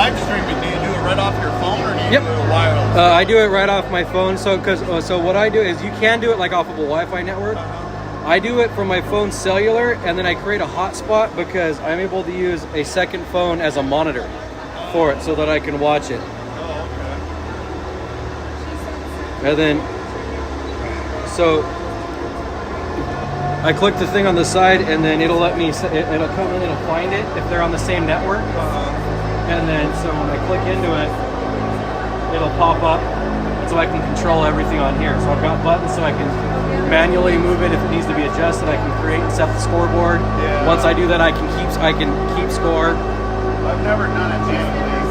live streaming, do you do it right off your phone or do you Yep. do it wireless? I do it right off my phone. So what I do is you can do it like off of a Wi-Fi network. I do it from my phone cellular, and then I create a hotspot because I'm able to use a second phone as a monitor for it so that I can watch it. Oh, okay. And then, so I click the thing on the side, and then it'll let me, it'll come in, it'll find it if they're on the same network. And then, so when I click into it, it'll pop up, so I can control everything on here. So I've got buttons so I can manually move it if it needs to be adjusted. I can create and set the scoreboard. Yeah. Once I do that, I can keep score. I've never done it manually,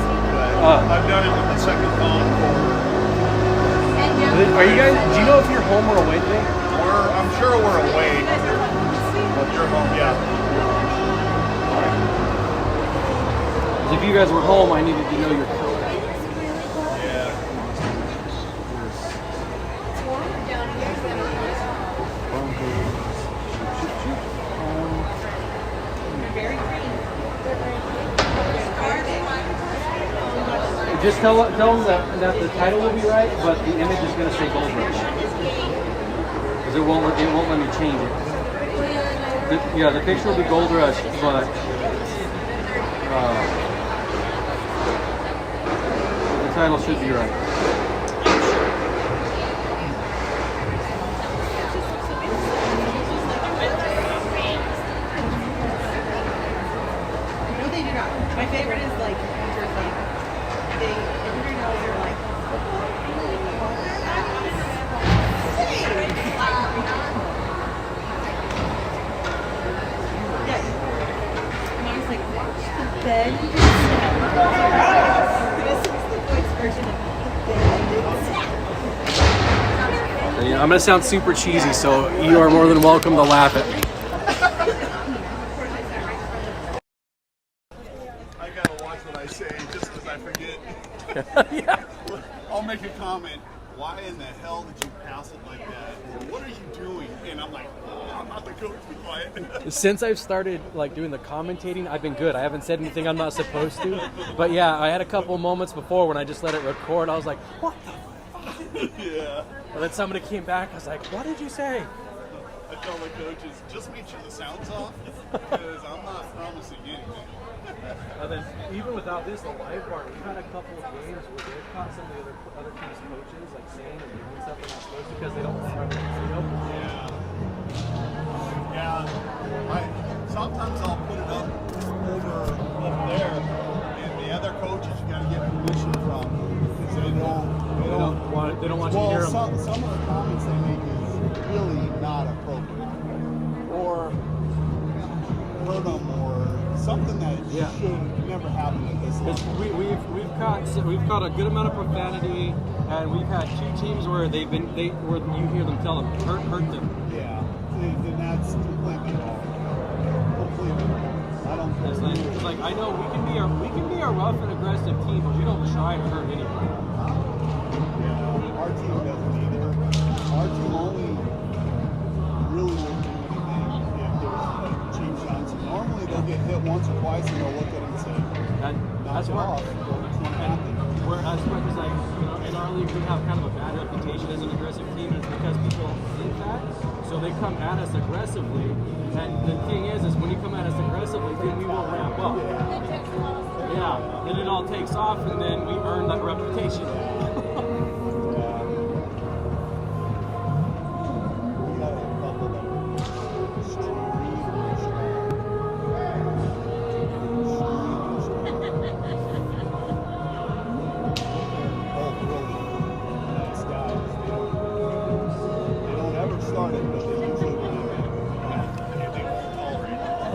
but I've done it with the second phone for. Are you guys? Do you know if you're home or away today? I'm sure we're away. But you're home, yeah. If you guys were home, I needed to know your code. Just tell them that the title will be right, but the image is going to say Gold Rush. Because it won't let me change it. The picture will be Gold Rush, but the title should be right. No, they do not. My favorite is like I'm going to sound super cheesy, so you are more than welcome to laugh at me. I gotta watch what I say just because I forget. Yeah. I'll make a comment. Why in the hell did you pass it like that? Or what are you doing? And I'm like, I'm not the coach. Be quiet. Since I've started like doing the commentating, I've been good. I haven't said anything I'm not supposed to. But yeah, I had a couple moments before when I just let it record. I was like, what the fuck? Yeah. And then somebody came back. I was like, what did you say? I tell the coaches, just make sure the sound's off because I'm not promising anything. And then even without this, the live part, we've had a couple of games where they've caught some of the other teams' coaches like saying and doing stuff they're not supposed to because they don't want to video. Yeah. Sometimes I'll put it up there, and the other coaches you got to get permission from because they don't want you to hear them. Some of the comments they make is really not appropriate, or hurt them, or something that should never happen at this level. We've caught a good amount of profanity, and we've had two teams where where you hear them tell them hurt them. Yeah, and that's completely wrong. Completely. I don't. It's like I know we can be a rough and aggressive team, but we don't try to hurt anybody. Yeah, our team doesn't either. Our team only really will do anything if there's like cheap shots. Normally they'll get hit once or twice and they'll look at it and say, That's off. Whereas like in our league we have kind of a bad reputation as an aggressive team, and it's because people think that, so they come at us aggressively. And the thing is when you come at us aggressively, then we will ramp up. Yeah, then it all takes off, and then we earn that reputation.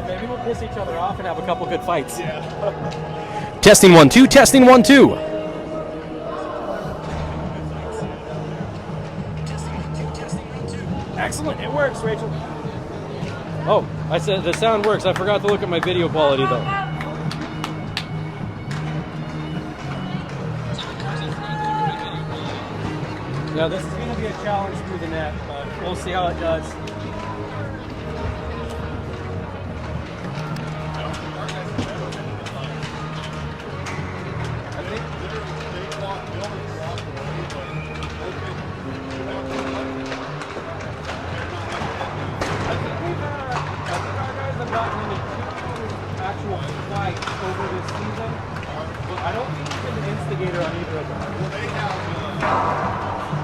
Maybe we'll piss each other off and have a couple good fights. Yeah. Testing 1 2. Testing 1 2. Excellent. It works, Rachel. Oh, I said the sound works. I forgot to look at my video quality though. Yeah, this is going to be a challenge through the net, but we'll see how it does. instigator on either of them. Well, they have,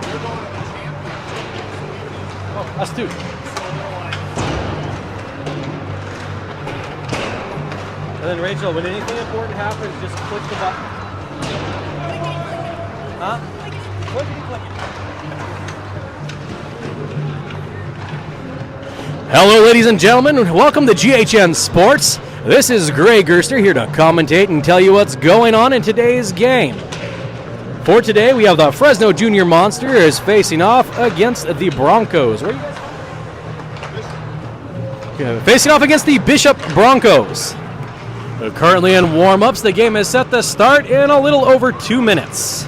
they're going to the championship in Sweden. Oh, us too. So they're like, And then Rachel, when anything important happens, just click the button. Huh? Click it. Hello, ladies and gentlemen. Welcome to GHN Sports. This is Gray Gerster here to commentate and tell you what's going on in today's game. For today, we have the Fresno Jr Monsters facing off against the Broncos. Where are you guys? Okay, facing off against the Bishop Broncos. Currently in warm-ups, the game is set to start in a little over 2 minutes.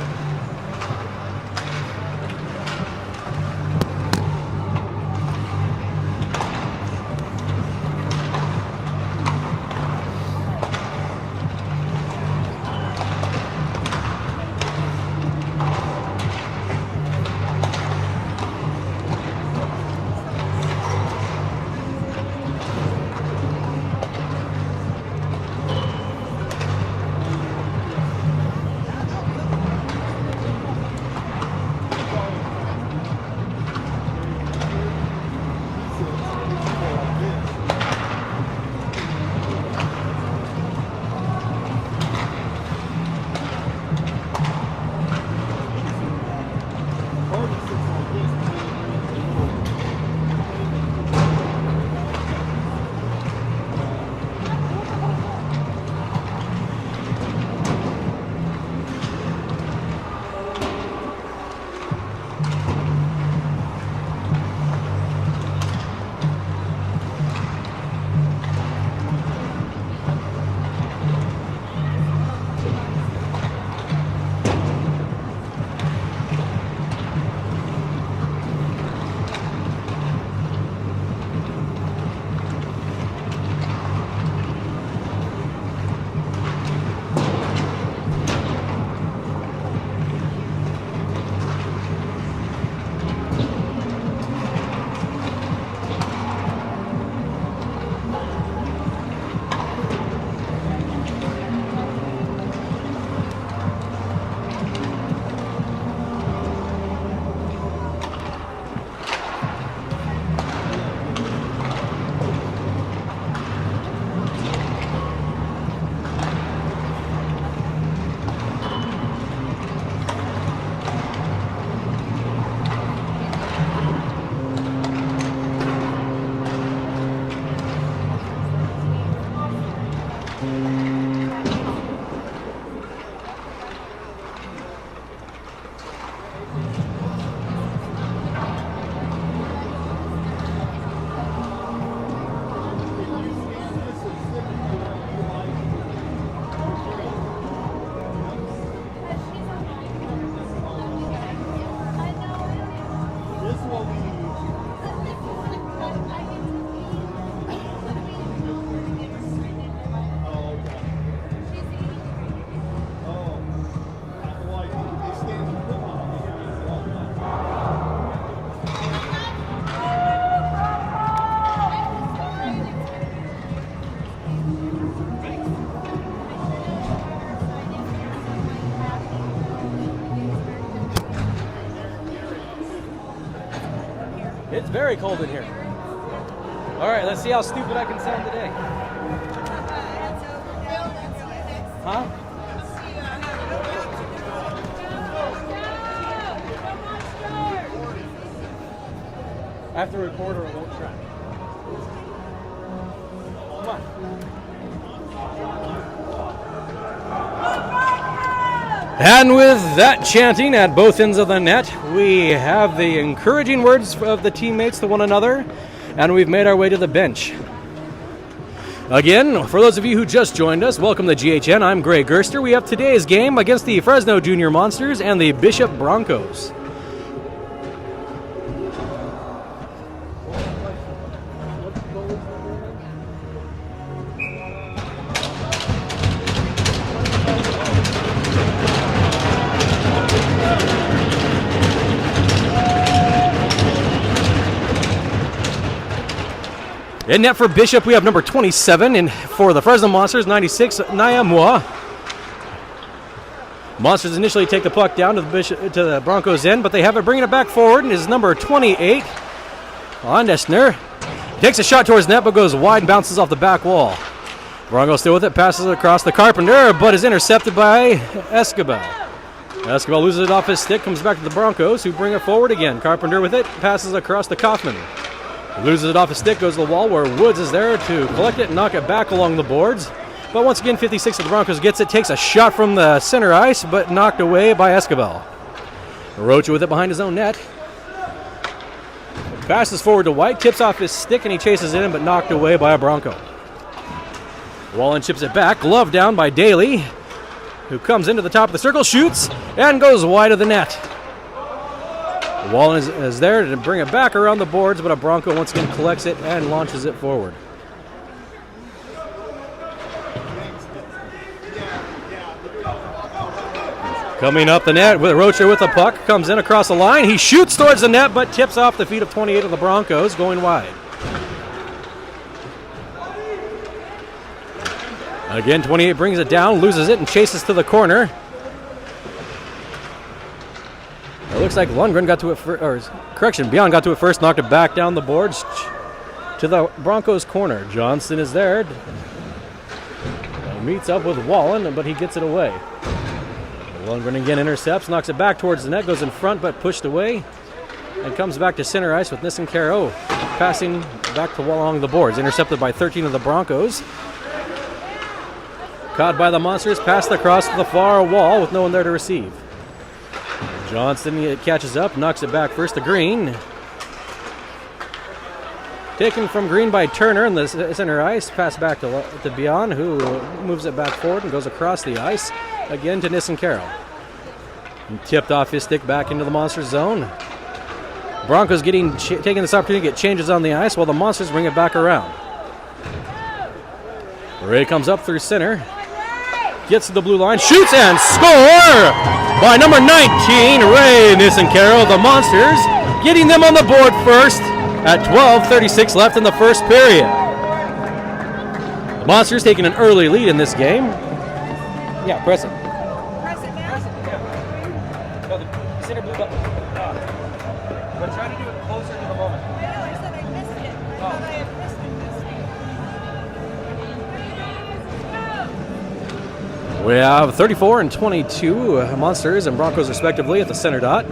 It's very cold in here. All right, let's see how stupid I can sound today. Huh? I have to record or it won't track. Come on. And with that chanting at both ends of the net, we have the encouraging words of the teammates to one another, and we've made our way to the bench. Again, for those of you who just joined us, welcome to GHN. I'm Gray Gerster. We have today's game against the Fresno Jr Monsters and the Bishop Broncos. In net for Bishop, we have number 27, and for the Fresno Monsters, 96, Nyamua. Monsters initially take the puck down to the Broncos' end, but they have it bringing it back forward, and is number 28, Ondesner. Takes a shot towards net, but goes wide and bounces off the back wall. Broncos still with it, passes it across the Carpenter, but is intercepted by Escobar. Escobar loses it off his stick, comes back to the Broncos, who bring it forward again. Carpenter with it, passes across to Kaufman. Loses it off his stick, goes to the wall where Woods is there to collect it and knock it back along the boards. But once again, 56 of the Broncos gets it, takes a shot from the center ice, but knocked away by Escobar. Rocha with it behind his own net. Passes forward to White, tips off his stick, and he chases it in, but knocked away by a Bronco. Wallen chips it back, glove down by Daly, who comes into the top of the circle, shoots, and goes wide of the net. Wallen is there to bring it back around the boards, but a Bronco once again collects it and launches it forward. Coming up the net with Rocha with the puck, comes in across the line. He shoots towards the net, but tips off the feet of 28 of the Broncos, going wide. Again, 28 brings it down, loses it, and chases to the corner. It looks like Lundgren got to it, Beyond got to it first, knocked it back down the boards to the Broncos' corner. Johnston is there. Meets up with Wallen, but he gets it away. Lundgren again intercepts, knocks it back towards the net, goes in front, but pushed away, and comes back to center ice with Nissen-Caro passing back to along the boards. Intercepted by 13 of the Broncos. Caught by the Monsters, passed across to the far wall with no one there to receive. Johnston catches up, knocks it back first to Green. Taken from Green by Turner in the center ice, pass back to Beyond, who moves it back forward and goes across the ice. Again to Nissen-Caro. Tipped off his stick back into the Monsters zone. Broncos taking this opportunity to get changes on the ice while the Monsters bring it back around. Ray comes up through center. Gets to the blue line, shoots and score by number 19, Ray Nissen-Caro. The Monsters getting them on the board first at 12:36 left in the first period. The Monsters taking an early lead in this game. Yeah, press it. Press it now. No, the center blue button. But try to do it closer to the moment. I know, I said I missed it. I thought I had missed it this week. We have 34 and 22 Monsters and Broncos respectively at the center dot.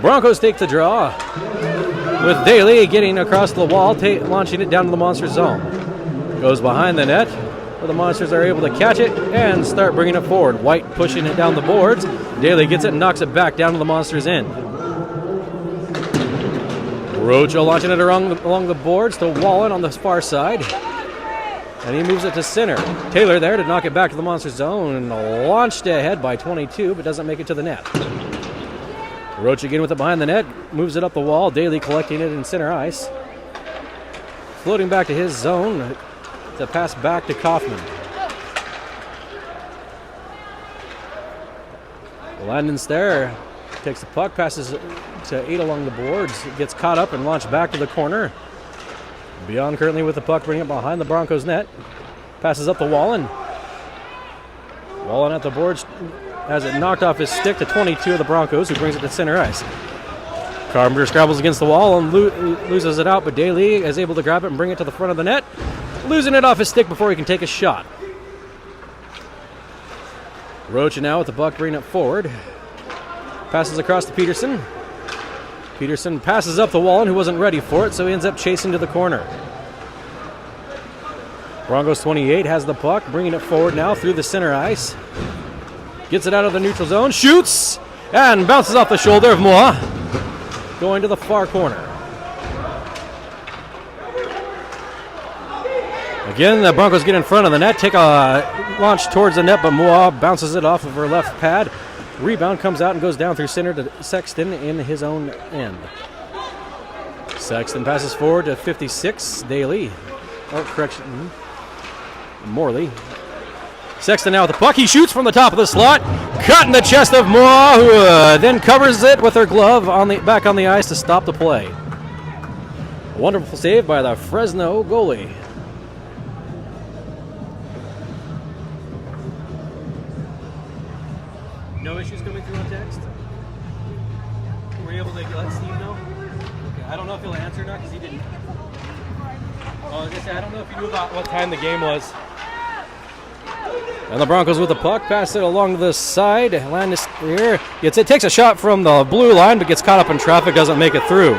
Broncos take the draw with Daly getting across the wall, launching it down to the Monster zone. Goes behind the net, where the Monsters are able to catch it and start bringing it forward. White pushing it down the boards. Daly gets it and knocks it back down to the Monsters' end. Rocha launching it along the boards to Wallen on the far side. And he moves it to center. Taylor there to knock it back to the Monster zone, and launched ahead by 22, but doesn't make it to the net. Roach again with it behind the net, moves it up the wall. Daly collecting it in center ice. Floating back to his zone to pass back to Kaufman. Landon's there, takes the puck, passes to 8 along the boards, gets caught up and launched back to the corner. Beyond currently with the puck, bringing it behind the Broncos net. Passes up to Wallen. Wallen at the boards has it knocked off his stick to 22 of the Broncos, who brings it to center ice. Carpenter scrabbles against the wall and loses it out, but Daly is able to grab it and bring it to the front of the net, losing it off his stick before he can take a shot. Rocha now with the puck, bringing it forward. Passes across to Peterson. Peterson passes up the Wallen, who wasn't ready for it, so he ends up chasing to the corner. Broncos 28 has the puck, bringing it forward now through the center ice. Gets it out of the neutral zone, shoots, and bounces off the shoulder of Moa, going to the far corner. Again, the Broncos get in front of the net, take a launch towards the net, but Moa bounces it off of her left pad. Rebound comes out and goes down through center to Sexton in his own end. Sexton passes forward to 56, Daly. Oh, correction, Morley. Sexton now with the puck. He shoots from the top of the slot. Cut in the chest of Moa, who then covers it with her glove back on the ice to stop the play. A wonderful save by the Fresno goalie. No issues coming through on text? Were you able to let Steve know? Okay. I don't know if he'll answer or not because he didn't. Oh, I was gonna say, I don't know if you knew about what time the game was. And the Broncos with the puck, pass it along the side. Landis here takes a shot from the blue line, but gets caught up in traffic, doesn't make it through.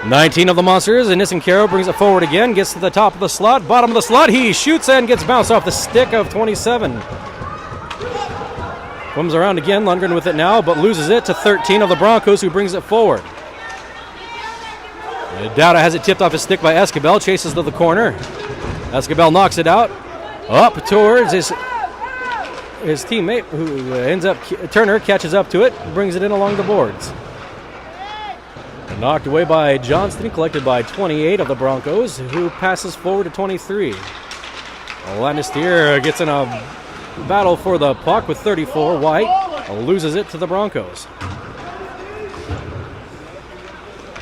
19 of the Monsters, and Nissincaro brings it forward again, gets to the top of the slot, bottom of the slot, he shoots and gets bounced off the stick of 27. Comes around again, Lundgren with it now, but loses it to 13 of the Broncos, who brings it forward. Dowda has it tipped off his stick by Escobar, chases to the corner. Escobar knocks it out, up towards his teammate, who ends up, Turner catches up to it, brings it in along the boards. Knocked away by Johnston, collected by 28 of the Broncos, who passes forward to 23. Lannister gets in a battle for the puck with 34. White loses it to the Broncos.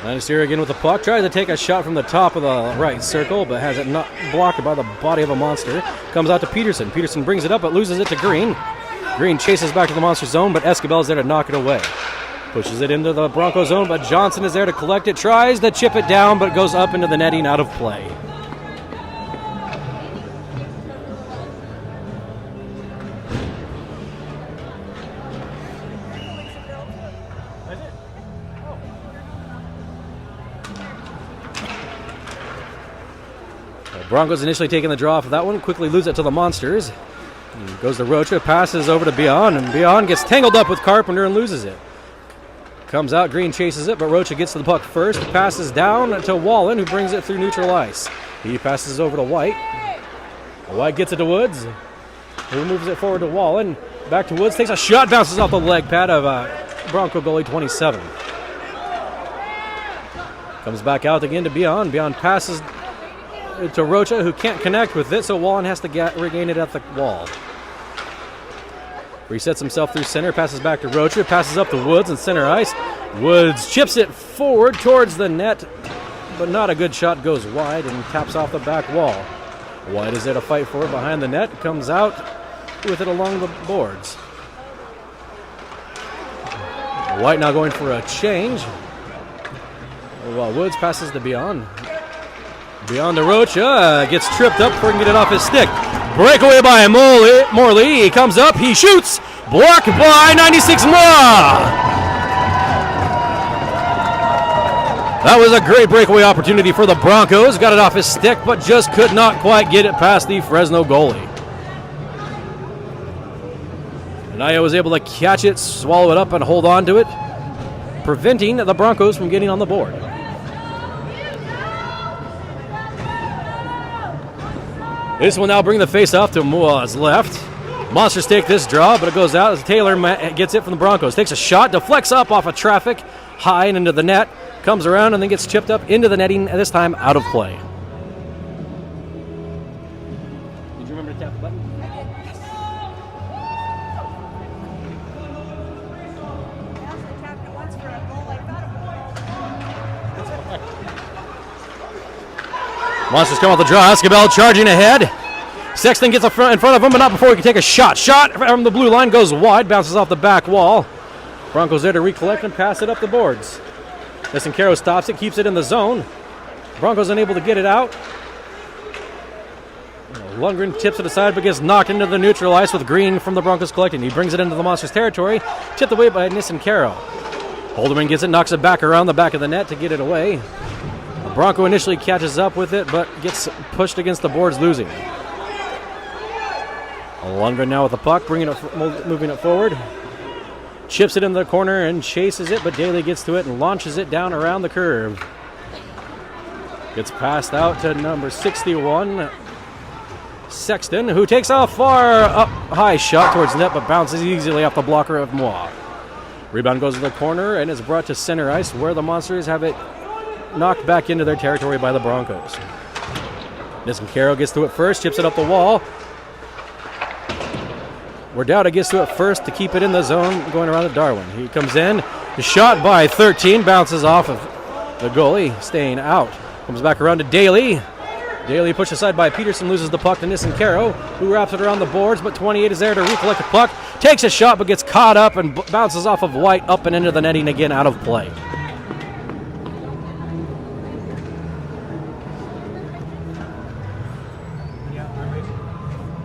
Lannister again with the puck, tries to take a shot from the top of the right circle, but has it not blocked by the body of a Monster. Comes out to Peterson. Peterson brings it up, but loses it to Green. Green chases back to the Monster zone, but Escobar is there to knock it away. Pushes it into the Bronco zone, but Johnson is there to collect it. Tries to chip it down, but goes up into the netting, out of play. Broncos initially taking the draw off of that one, quickly lose it to the Monsters. Goes to Rocha, passes over to Beyond, and Beyond gets tangled up with Carpenter and loses it. Comes out, Green chases it, but Rocha gets to the puck first, passes down to Wallen, who brings it through neutral ice. He passes over to White. White gets it to Woods, who moves it forward to Wallen. Back to Woods, takes a shot, bounces off the leg pad of Bronco goalie 27. Comes back out again to Beyond. Beyond passes to Rocha, who can't connect with it, so Wallen has to regain it at the wall. Resets himself through center, passes back to Rocha, passes up to Woods in center ice. Woods chips it forward towards the net, but not a good shot, goes wide and taps off the back wall. White is there to fight for it behind the net, comes out with it along the boards. White now going for a change, while Woods passes to Beyond. Beyond to Rocha, gets tripped up before he can get it off his stick. Breakaway by Morley. He comes up, he shoots. Blocked by 96 Moore. That was a great breakaway opportunity for the Broncos. Got it off his stick, but just could not quite get it past the Fresno goalie. Anaya was able to catch it, swallow it up, and hold on to it, preventing the Broncos from getting on the board. This will now bring the face-off to Mua's left. Monsters take this draw, but it goes out as Taylor gets it from the Broncos. Takes a shot, deflects up off of traffic, high and into the net. Comes around and then gets chipped up into the netting, this time out of play. Did you remember to tap the button? Monsters come off the draw. Escobar charging ahead. Sexton gets in front of him, but not before he can take a shot. Shot from the blue line, goes wide, bounces off the back wall. Broncos there to recollect and pass it up the boards. Nissincaro stops it, keeps it in the zone. Broncos unable to get it out. Lundgren tips it aside, but gets knocked into the neutral ice with Green from the Broncos collecting. He brings it into the Monsters' territory, tipped away by Nissincaro. Holderman gets it, knocks it back around the back of the net to get it away. Bronco initially catches up with it, but gets pushed against the boards, losing. Lundgren now with the puck, moving it forward. Chips it in the corner and chases it, but Daly gets to it and launches it down around the curve. Gets passed out to number 61, Sexton, who takes a far up high shot towards net, but bounces easily off the blocker of Moa. Rebound goes to the corner and is brought to center ice, where the Monsters have it knocked back into their territory by the Broncos. Nissincaro gets to it first, chips it up the wall. Dowda gets to it first to keep it in the zone, going around to Darwin. He comes in, shot by 13, bounces off of the goalie, staying out. Comes back around to Daly. Daly pushed aside by Peterson, loses the puck to Nissen-Caro, who wraps it around the boards, but 28 is there to recollect the puck, takes a shot but gets caught up and bounces off of White up and into the netting again, out of play.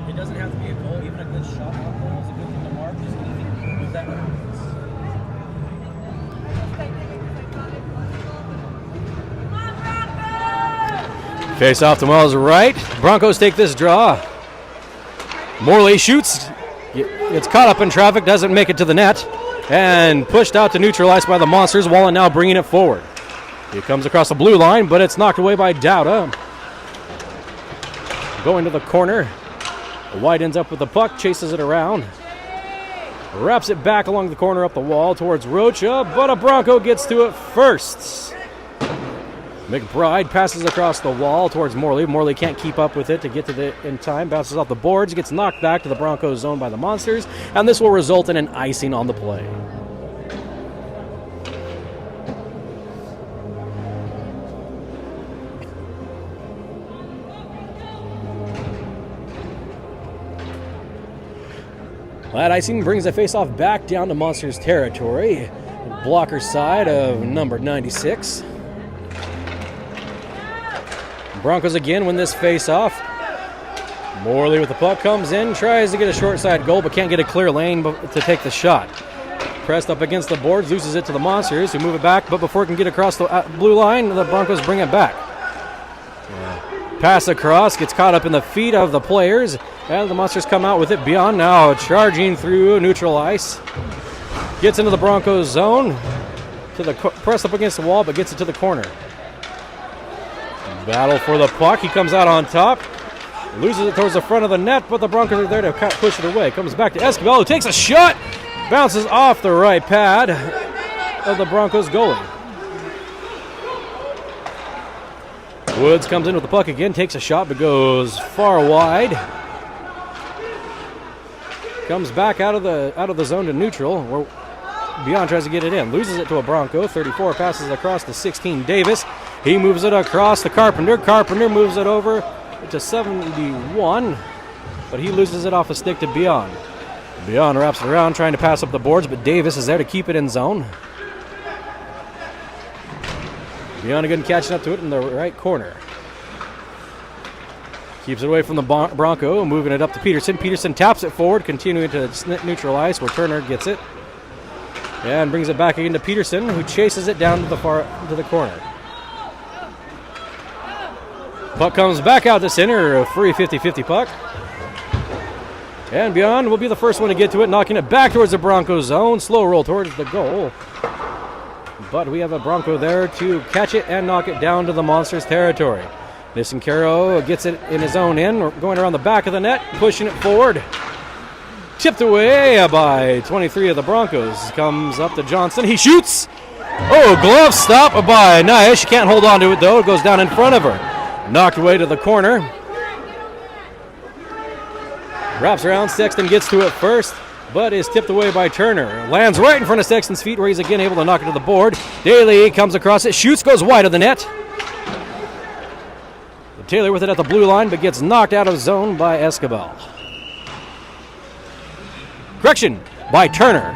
It doesn't have to be a goal, even a good shot on goal is a good thing to mark. Just anything with that happens. Face off to Miles right. Broncos take this draw. Morley shoots, gets caught up in traffic, doesn't make it to the net, and pushed out to neutralize by the Monsters. Wallen now bringing it forward. He comes across the blue line, but it's knocked away by Dowda. Going to the corner. White ends up with the puck, chases it around. Wraps it back along the corner up the wall towards Rocha, but a Bronco gets to it first. McBride passes across the wall towards Morley. Morley can't keep up with it to get to the in time. Bounces off the boards, gets knocked back to the Broncos zone by the Monsters, and this will result in an icing on the play. That icing brings the faceoff back down to Monsters territory. Blocker side of number 96. Broncos again win this face-off. Morley with the puck comes in, tries to get a short side goal, but can't get a clear lane to take the shot. Pressed up against the boards, loses it to the Monsters, who move it back, but before it can get across the blue line, the Broncos bring it back. Pass across, gets caught up in the feet of the players, and the Monsters come out with it beyond now, charging through neutral ice. Gets into the Broncos zone, press up against the wall, but gets it to the corner. Battle for the puck. He comes out on top. Loses it towards the front of the net, but the Broncos are there to push it away. Comes back to Escobar, who takes a shot. Bounces off the right pad of the Broncos goalie. Woods comes in with the puck again, takes a shot, but goes far wide. Comes back out of the zone to neutral, where Beyond tries to get it in. Loses it to a Bronco. 34 passes across to 16 Davis. He moves it across to Carpenter. Carpenter moves it over to 71, but he loses it off a stick to Beyond. Beyond wraps it around, trying to pass up the boards, but Davis is there to keep it in zone. Beyond again catching up to it in the right corner. Keeps it away from the Bronco, moving it up to Peterson. Peterson taps it forward, continuing to neutral ice where Turner gets it. And brings it back again to Peterson, who chases it down to the corner. Puck comes back out to center, a free 50-50 puck. And Beyond will be the first one to get to it, knocking it back towards the Bronco zone. Slow roll towards the goal. But we have a Bronco there to catch it and knock it down to the Monsters' territory. Nissen-Caro gets it in his own end, going around the back of the net, pushing it forward. Tipped away by 23 of the Broncos. Comes up to Johnson. He shoots. Oh, glove stop by Nice. She can't hold on to it, though. It goes down in front of her. Knocked away to the corner. Wraps around. Sexton gets to it first, but is tipped away by Turner. Lands right in front of Sexton's feet, where he's again able to knock it to the board. Daly comes across it. Shoots. Goes wide of the net. Taylor with it at the blue line, but gets knocked out of zone by Escobar. Correction by Turner.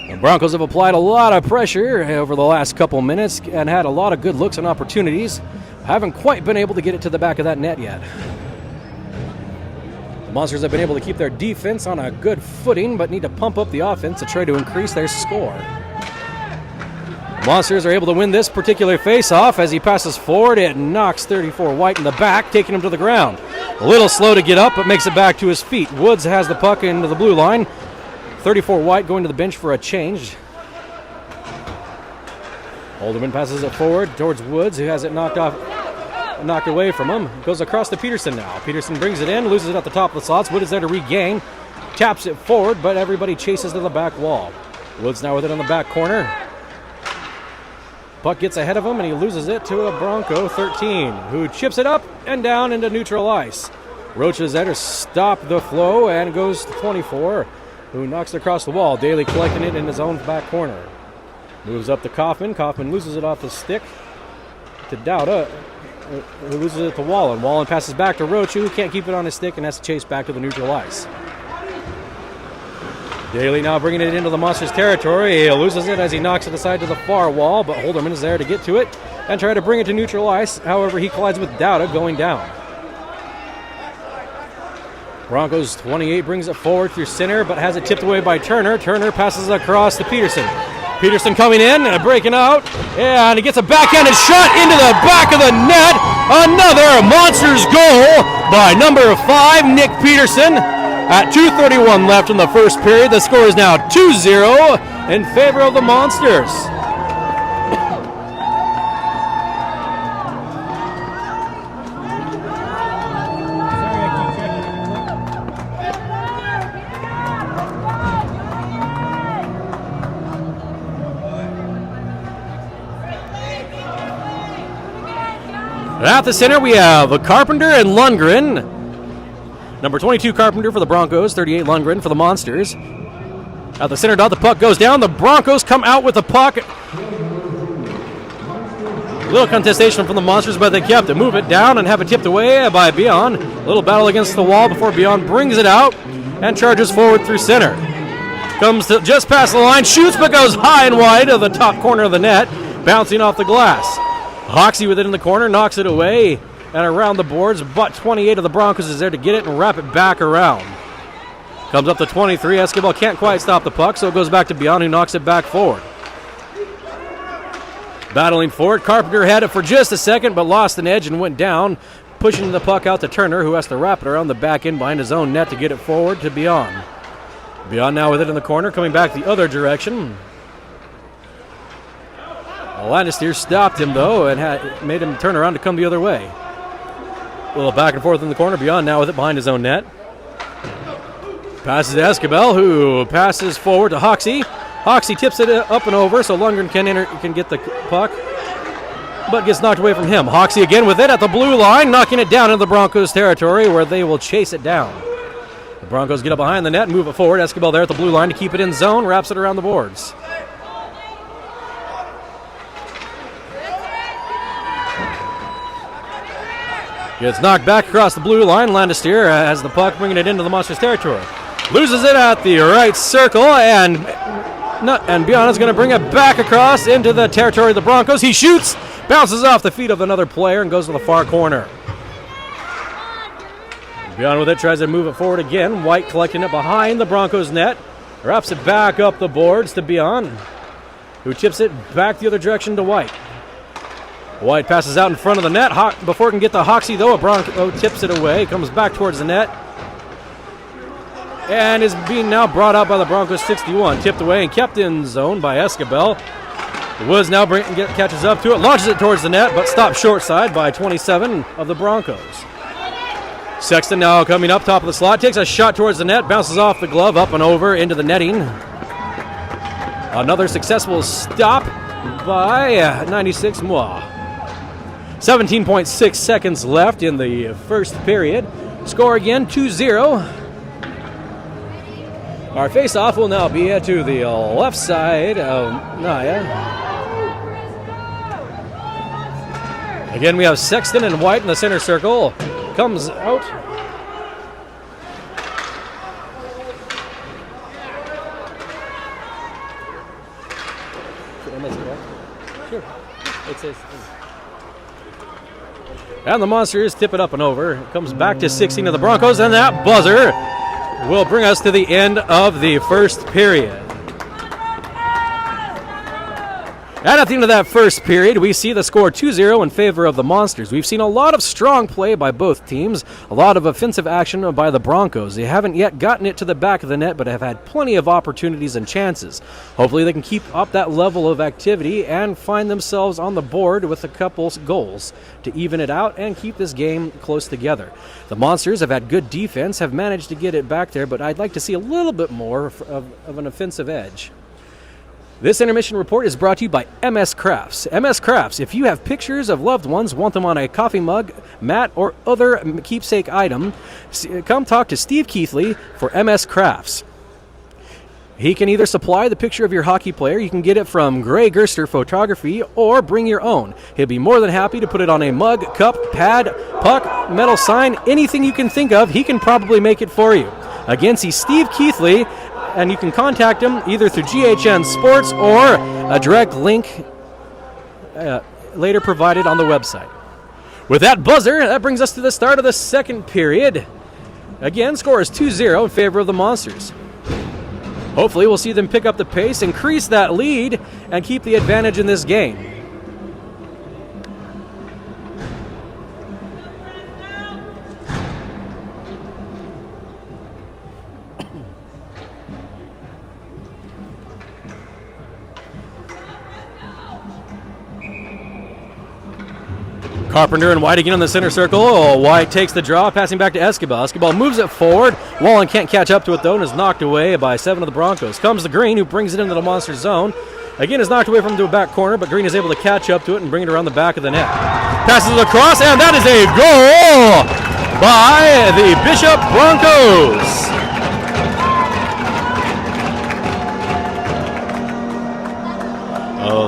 The Broncos have applied a lot of pressure over the last couple minutes and had a lot of good looks and opportunities. Haven't quite been able to get it to the back of that net yet. The Monsters have been able to keep their defense on a good footing, but need to pump up the offense to try to increase their score. Monsters are able to win this particular face-off. As he passes forward, it knocks 34 White in the back, taking him to the ground. A little slow to get up, but makes it back to his feet. Woods has the puck into the blue line. 34 White going to the bench for a change. Holderman passes it forward towards Woods, who has it knocked away from him. Goes across to Peterson now. Peterson brings it in, loses it at the top of the slots. Woods is there to regain. Taps it forward, but everybody chases to the back wall. Woods now with it on the back corner. Puck gets ahead of him, and he loses it to a Bronco 13, who chips it up and down into neutral ice. Rocha is there to stop the flow and goes to 24, who knocks it across the wall. Daly collecting it in his own back corner. Moves up to Kaufman. Kaufman loses it off the stick to Dowda, who loses it to Wallen. Wallen passes back to Rochu, who can't keep it on his stick and has to chase back to the neutral ice. Daly now bringing it into the Monsters' territory. He loses it as he knocks it aside to the far wall, but Holderman is there to get to it and try to bring it to neutral ice. However, he collides with Dowda going down. Broncos 28 brings it forward through center, but has it tipped away by Turner. Turner passes across to Peterson. Peterson coming in and breaking out, and he gets a backhanded shot into the back of the net. Another Monsters goal by number 5, Nick Peterson. At 2:31 left in the first period, the score is now 2-0 in favor of the Monsters. At the center, we have Carpenter and Lundgren. Number 22 Carpenter for the Broncos, 38 Lundgren for the Monsters. At the center dot, the puck goes down. The Broncos come out with the puck. Little contestation from the Monsters, but they kept it. Move it down and have it tipped away by Bion. Little battle against the wall before Bion brings it out and charges forward through center. Comes to just past the line, shoots, but goes high and wide of the top corner of the net, bouncing off the glass. Hoxie with it in the corner, knocks it away and around the boards, but 28 of the Broncos is there to get it and wrap it back around. Comes up to 23. Escobar can't quite stop the puck, so it goes back to Bion, who knocks it back forward. Battling for it, Carpenter had it for just a second, but lost an edge and went down, pushing the puck out to Turner, who has to wrap it around the back end behind his own net to get it forward to Bion. Bion now with it in the corner, coming back the other direction. Lannister stopped him, though, and made him turn around to come the other way. A little back and forth in the corner. Bion now with it behind his own net. Passes to Escobar, who passes forward to Hoxie. Hoxie tips it up and over, so Lundgren can get the puck, but gets knocked away from him. Hoxie again with it at the blue line, knocking it down into the Broncos' territory, where they will chase it down. The Broncos get up behind the net and move it forward. Escobar there at the blue line to keep it in zone, wraps it around the boards. Gets knocked back across the blue line. Landesteer has the puck, bringing it into the Monsters' territory. Loses it at the right circle, and Bion is going to bring it back across into the territory of the Broncos. He shoots, bounces off the feet of another player, and goes to the far corner. Bion with it tries to move it forward again. White collecting it behind the Broncos' net. Wraps it back up the boards to Bion, who chips it back the other direction to White. White passes out in front of the net. Before it can get to Hoxie, though, a Bronco tips it away. Comes back towards the net. And is being now brought out by the Broncos 61. Tipped away and kept in zone by Escobar. Woods now catches up to it. Launches it towards the net, but stopped short side by 27 of the Broncos. Sexton now coming up top of the slot. Takes a shot towards the net. Bounces off the glove, up and over into the netting. Another successful stop by 96 Moi. 17.6 seconds left in the first period. Score again, 2-0. Our face-off will now be to the left side of Naya. Again, we have Sexton and White in the center circle. Comes out. Sure. And the Monsters tip it up and over. It comes back to 16 of the Broncos, and that buzzer will bring us to the end of the first period. And at the end of that first period, we see the score 2-0 in favor of the Monsters. We've seen a lot of strong play by both teams, a lot of offensive action by the Broncos. They haven't yet gotten it to the back of the net, but have had plenty of opportunities and chances. Hopefully they can keep up that level of activity and find themselves on the board with a couple goals to even it out and keep this game close together. The Monsters have had good defense, have managed to get it back there, but I'd like to see a little bit more of an offensive edge. This intermission report is brought to you by MS Crafts. MS Crafts, if you have pictures of loved ones, want them on a coffee mug, mat, or other keepsake item, come talk to Steve Keithley for MS Crafts. He can either supply the picture of your hockey player, you can get it from Gray Gerster Photography, or bring your own. He'll be more than happy to put it on a mug, cup, pad, puck, metal sign, anything you can think of, he can probably make it for you. Again, see Steve Keithley, and you can contact him either through GHN Sports or a direct link later provided on the website. With that buzzer, that brings us to the start of the second period. Again, score is 2-0 in favor of the Monsters. Hopefully we'll see them pick up the pace, increase that lead, and keep the advantage in this game. Carpenter and White again in the center circle. Oh, White takes the draw, passing back to Escobar. Escobar moves it forward. Wallen can't catch up to it, though, and is knocked away by 7 of the Broncos. Comes the Green, who brings it into the Monster zone. Again, is knocked away from the back corner, but Green is able to catch up to it and bring it around the back of the net. Passes it across, and that is a goal by the Bishop Broncos.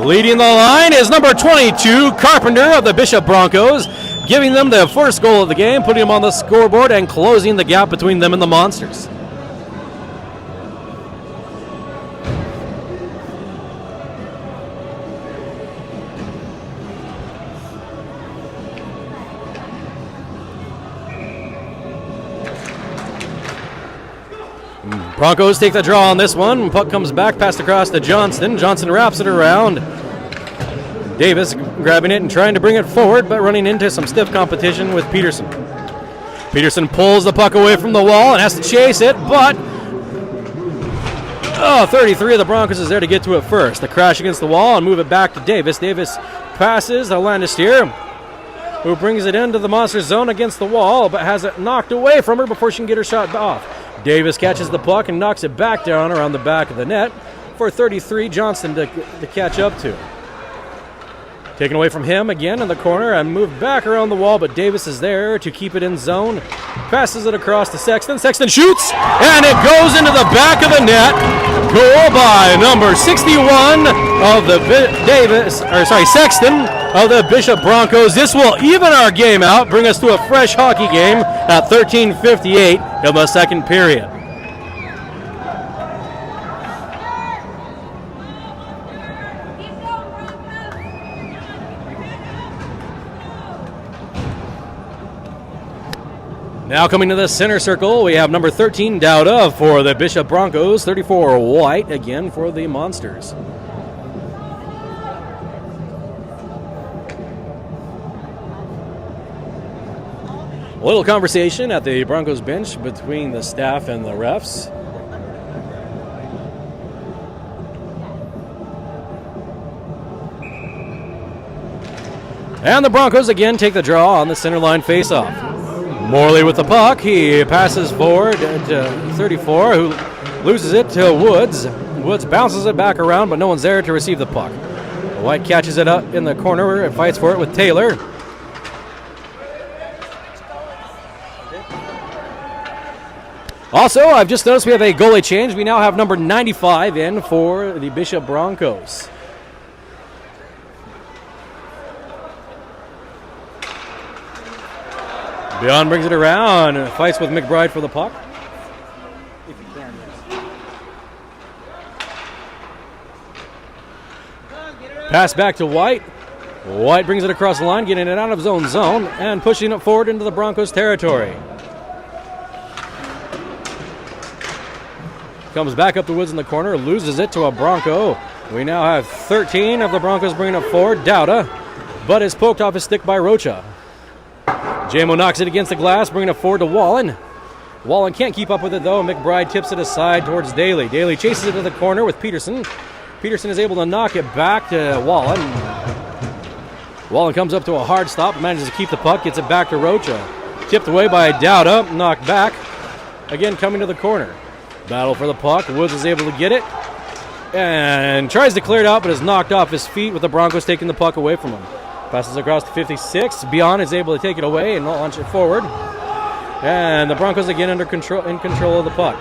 Leading the line is number 22, Carpenter of the Bishop Broncos, giving them the first goal of the game, putting them on the scoreboard and closing the gap between them and the Monsters. Broncos take the draw on this one. Puck comes back, passed across to Johnston. Johnston wraps it around. Davis grabbing it and trying to bring it forward, but running into some stiff competition with Peterson. Peterson pulls the puck away from the wall and has to chase it, but 33 of the Broncos is there to get to it first. The crash against the wall and move it back to Davis. Davis passes to Landestier, who brings it into the Monster zone against the wall, but has it knocked away from her before she can get her shot off. Davis catches the puck and knocks it back down around the back of the net for 33 Johnston to catch up to. Taken away from him again in the corner and moved back around the wall, but Davis is there to keep it in zone. Passes it across to Sexton. Sexton shoots, and it goes into the back of the net. Goal by number 61 of the Sexton of the Bishop Broncos. This will even our game out, bring us to a fresh hockey game at 13:58 of the second period. Now coming to the center circle, we have number 13, Dowda for the Bishop Broncos, 34, White again for the Monsters. A little conversation at the Broncos bench between the staff and the refs. And the Broncos again take the draw on the center line faceoff. Morley with the puck. He passes forward to 34, who loses it to Woods. Woods bounces it back around, but no one's there to receive the puck. White catches it up in the corner and fights for it with Taylor. Also, I've just noticed we have a goalie change. We now have number 95 in for the Bishop Broncos. Beyond brings it around and fights with McBride for the puck. If you can, yes. Pass back to White. White brings it across the line, getting it out of his own zone and pushing it forward into the Broncos territory. Comes back up the woods in the corner, loses it to a Bronco. We now have 13 of the Broncos bringing it forward. Dowda, but is poked off his stick by Rocha. Jamo knocks it against the glass, bringing it forward to Wallen. Wallen can't keep up with it, though. McBride tips it aside towards Daly. Daly chases it to the corner with Peterson. Peterson is able to knock it back to Wallen. Wallen comes up to a hard stop, manages to keep the puck, gets it back to Rocha. Tipped away by Dowda, knocked back. Again coming to the corner. Battle for the puck. Woods is able to get it and tries to clear it out, but is knocked off his feet with the Broncos taking the puck away from him. Passes across to 56. Beyond is able to take it away and launch it forward. And the Broncos again in control of the puck.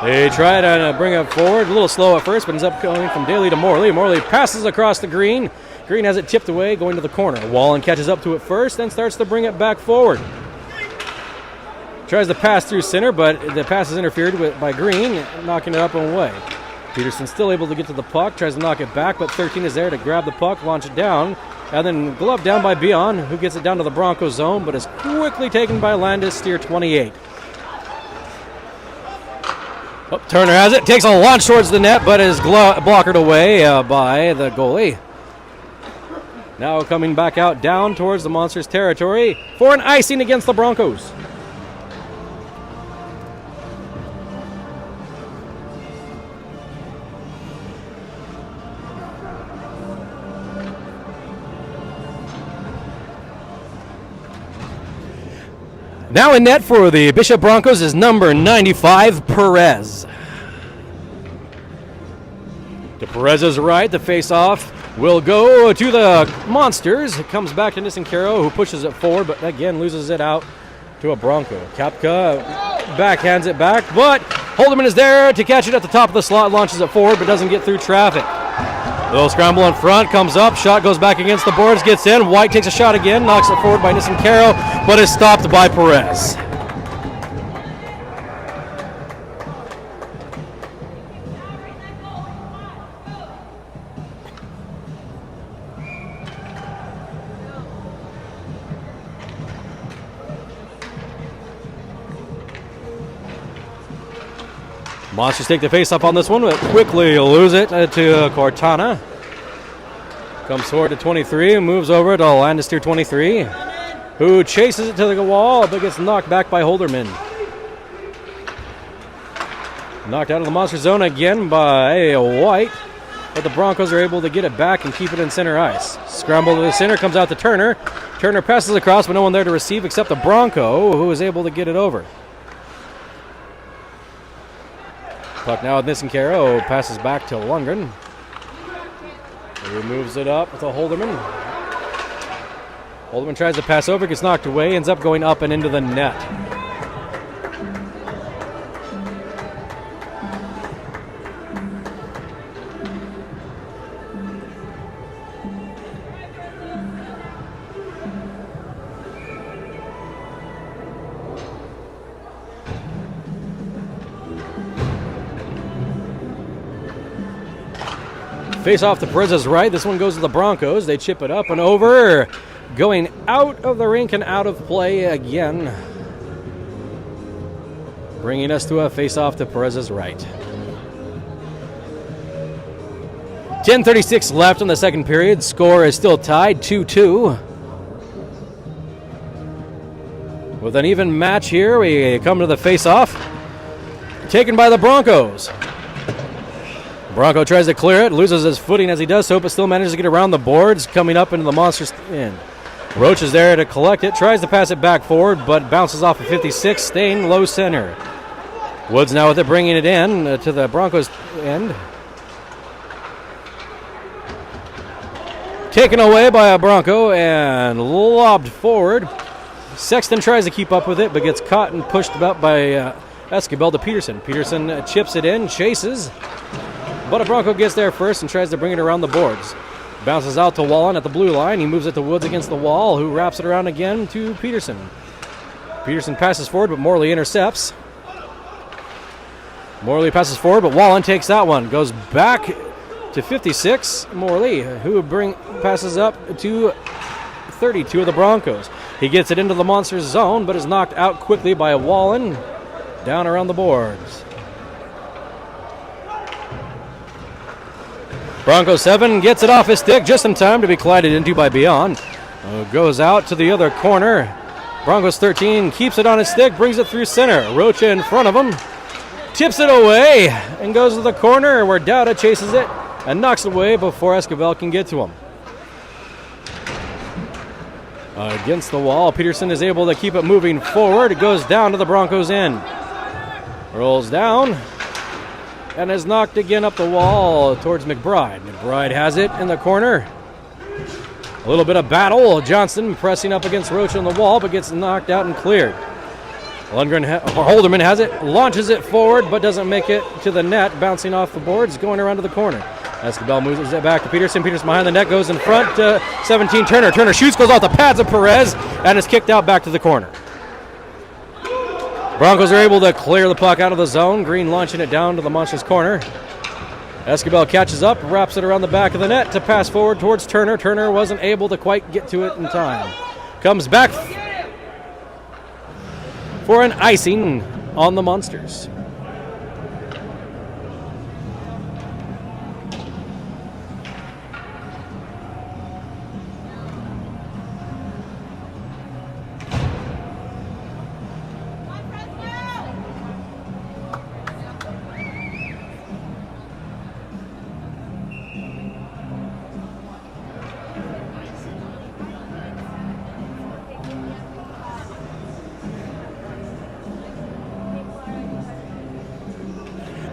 They try to bring it forward, a little slow at first, but ends up going from Daly to Morley. Morley passes across the green. Green has it tipped away, going to the corner. Wallen catches up to it first, then starts to bring it back forward. Tries to pass through center, but the pass is interfered with by Green, knocking it up and away. Peterson still able to get to the puck, tries to knock it back, but 13 is there to grab the puck, launch it down, and then gloved down by Bion, who gets it down to the Broncos zone, but is quickly taken by Landis, steer 28. Oh, Turner has it, takes a launch towards the net, but is blockered away by the goalie. Now coming back out down towards the Monsters' territory for an icing against the Broncos. Now in net for the Bishop Broncos is number 95, Perez. To Perez's right, the face-off will go to the Monsters. It comes back to Nisencaro, who pushes it forward, but again loses it out to a Bronco. Kapka backhands it back, but Holderman is there to catch it at the top of the slot, launches it forward, but doesn't get through traffic. Little scramble in front, comes up, shot goes back against the boards, gets in. White takes a shot again, knocks it forward by Nisencaro, but is stopped by Perez. Monsters take the face-up on this one, but quickly lose it to Cortana. Comes forward to 23, moves over to Lannister 23, who chases it to the wall, but gets knocked back by Holderman. Knocked out of the Monster zone again by White, but the Broncos are able to get it back and keep it in center ice. Scramble to the center, comes out to Turner. Turner passes across, but no one there to receive except the Bronco, who is able to get it over. Puck now with Nisencaro, passes back to Lundgren. He moves it up to Holderman. Holderman tries to pass over, gets knocked away, ends up going up and into the net. Face off to Perez's right. This one goes to the Broncos. They chip it up and over. Going out of the rink and out of play again. Bringing us to a face off to Perez's right. 10:36 left in the second period. Score is still tied 2-2. With an even match here, we come to the face off. Taken by the Broncos. Bronco tries to clear it, loses his footing as he does so, but still manages to get around the boards, coming up into the Monsters' end. Roach is there to collect it, tries to pass it back forward, but bounces off of 56, staying low center. Woods now with it, bringing it in to the Broncos' end. Taken away by a Bronco and lobbed forward. Sexton tries to keep up with it, but gets caught and pushed up by Escobar to Peterson. Peterson chips it in, chases. But a Bronco gets there first and tries to bring it around the boards. Bounces out to Wallen at the blue line. He moves it to Woods against the wall, who wraps it around again to Peterson. Peterson passes forward, but Morley intercepts. Morley passes forward, but Wallen takes that one. Goes back to 56. Morley, who passes up to 32 of the Broncos. He gets it into the Monsters zone, but is knocked out quickly by Wallen down around the boards. Bronco 7 gets it off his stick just in time to be collided into by Beyond. Goes out to the other corner. Broncos 13 keeps it on his stick, brings it through center. Rocha in front of him. Tips it away and goes to the corner where Dowda chases it and knocks it away before Escobar can get to him. Against the wall, Peterson is able to keep it moving forward. It goes down to the Broncos' end. Rolls down. And is knocked again up the wall towards McBride. McBride has it in the corner. A little bit of battle. Johnston pressing up against Roach on the wall, but gets knocked out and cleared. Holderman has it, launches it forward, but doesn't make it to the net, bouncing off the boards, going around to the corner. Escobar moves it back to Peterson. Peterson behind the net, goes in front to 17 Turner. Turner shoots, goes off the pads of Perez, and is kicked out back to the corner. Broncos are able to clear the puck out of the zone. Green launching it down to the Monsters' corner. Escobar catches up, wraps it around the back of the net to pass forward towards Turner. Turner wasn't able to quite get to it in time. Comes back for an icing on the Monsters.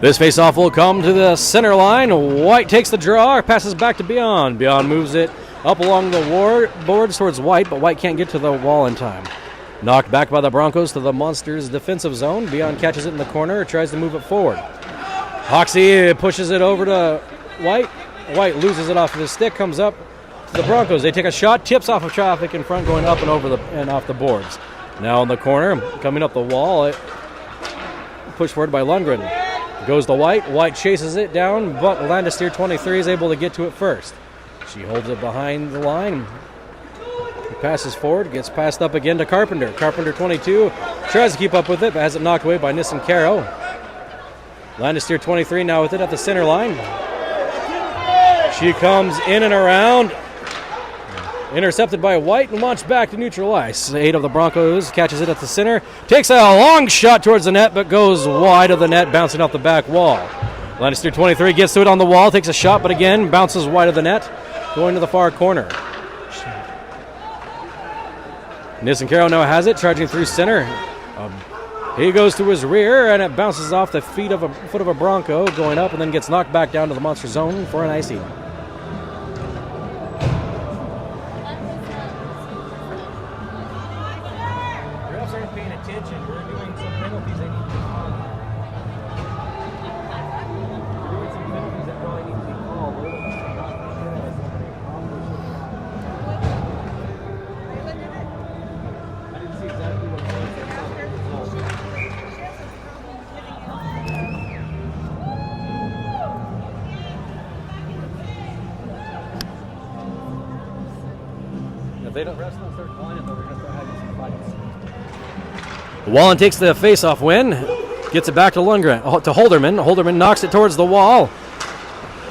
This faceoff will come to the center line. White takes the draw, passes back to Beyond. Beyond moves it up along the boards towards White, but White can't get to the wall in time. Knocked back by the Broncos to the Monsters' defensive zone. Beyond catches it in the corner, tries to move it forward. Hoxie pushes it over to White. White loses it off of his stick, comes up to the Broncos. They take a shot, tips off of traffic in front, going up and over and off the boards. Now in the corner, coming up the wall, pushed forward by Lundgren. Goes to White. White chases it down, but Landesteer 23 is able to get to it first. She holds it behind the line. He passes forward, gets passed up again to Carpenter. Carpenter 22 tries to keep up with it, but has it knocked away by Nissen Caro. Landesteer 23 now with it at the center line. She comes in and around. Intercepted by White and launched back to neutral ice. 8 of the Broncos catches it at the center. Takes a long shot towards the net, but goes wide of the net, bouncing off the back wall. Landesteer 23 gets to it on the wall, takes a shot, but again bounces wide of the net, going to the far corner. Nissen Caro now has it, charging through center. He goes to his rear, and it bounces off the foot of a Bronco, going up, and then gets knocked back down to the Monster zone for an icing. If they don't wrestle and start calling it, then we're going to start having some fights. Wallen takes the face-off win, gets it back to Lundgren, to Holderman. Holderman knocks it towards the wall,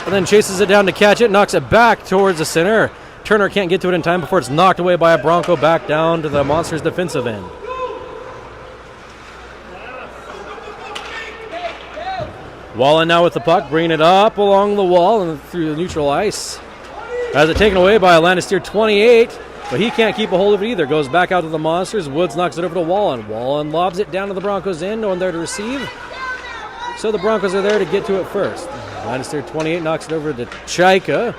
and then chases it down to catch it, knocks it back towards the center. Turner can't get to it in time before it's knocked away by a Bronco back down to the Monsters' defensive end. Wallen now with the puck, bringing it up along the wall and through the neutral ice. Has it taken away by Landesteer 28, but he can't keep a hold of it either. Goes back out to the Monsters. Woods knocks it over to Wallen. Wallen lobs it down to the Broncos' end. No one there to receive. So the Broncos are there to get to it first. Landesteer 28 knocks it over to Chaika,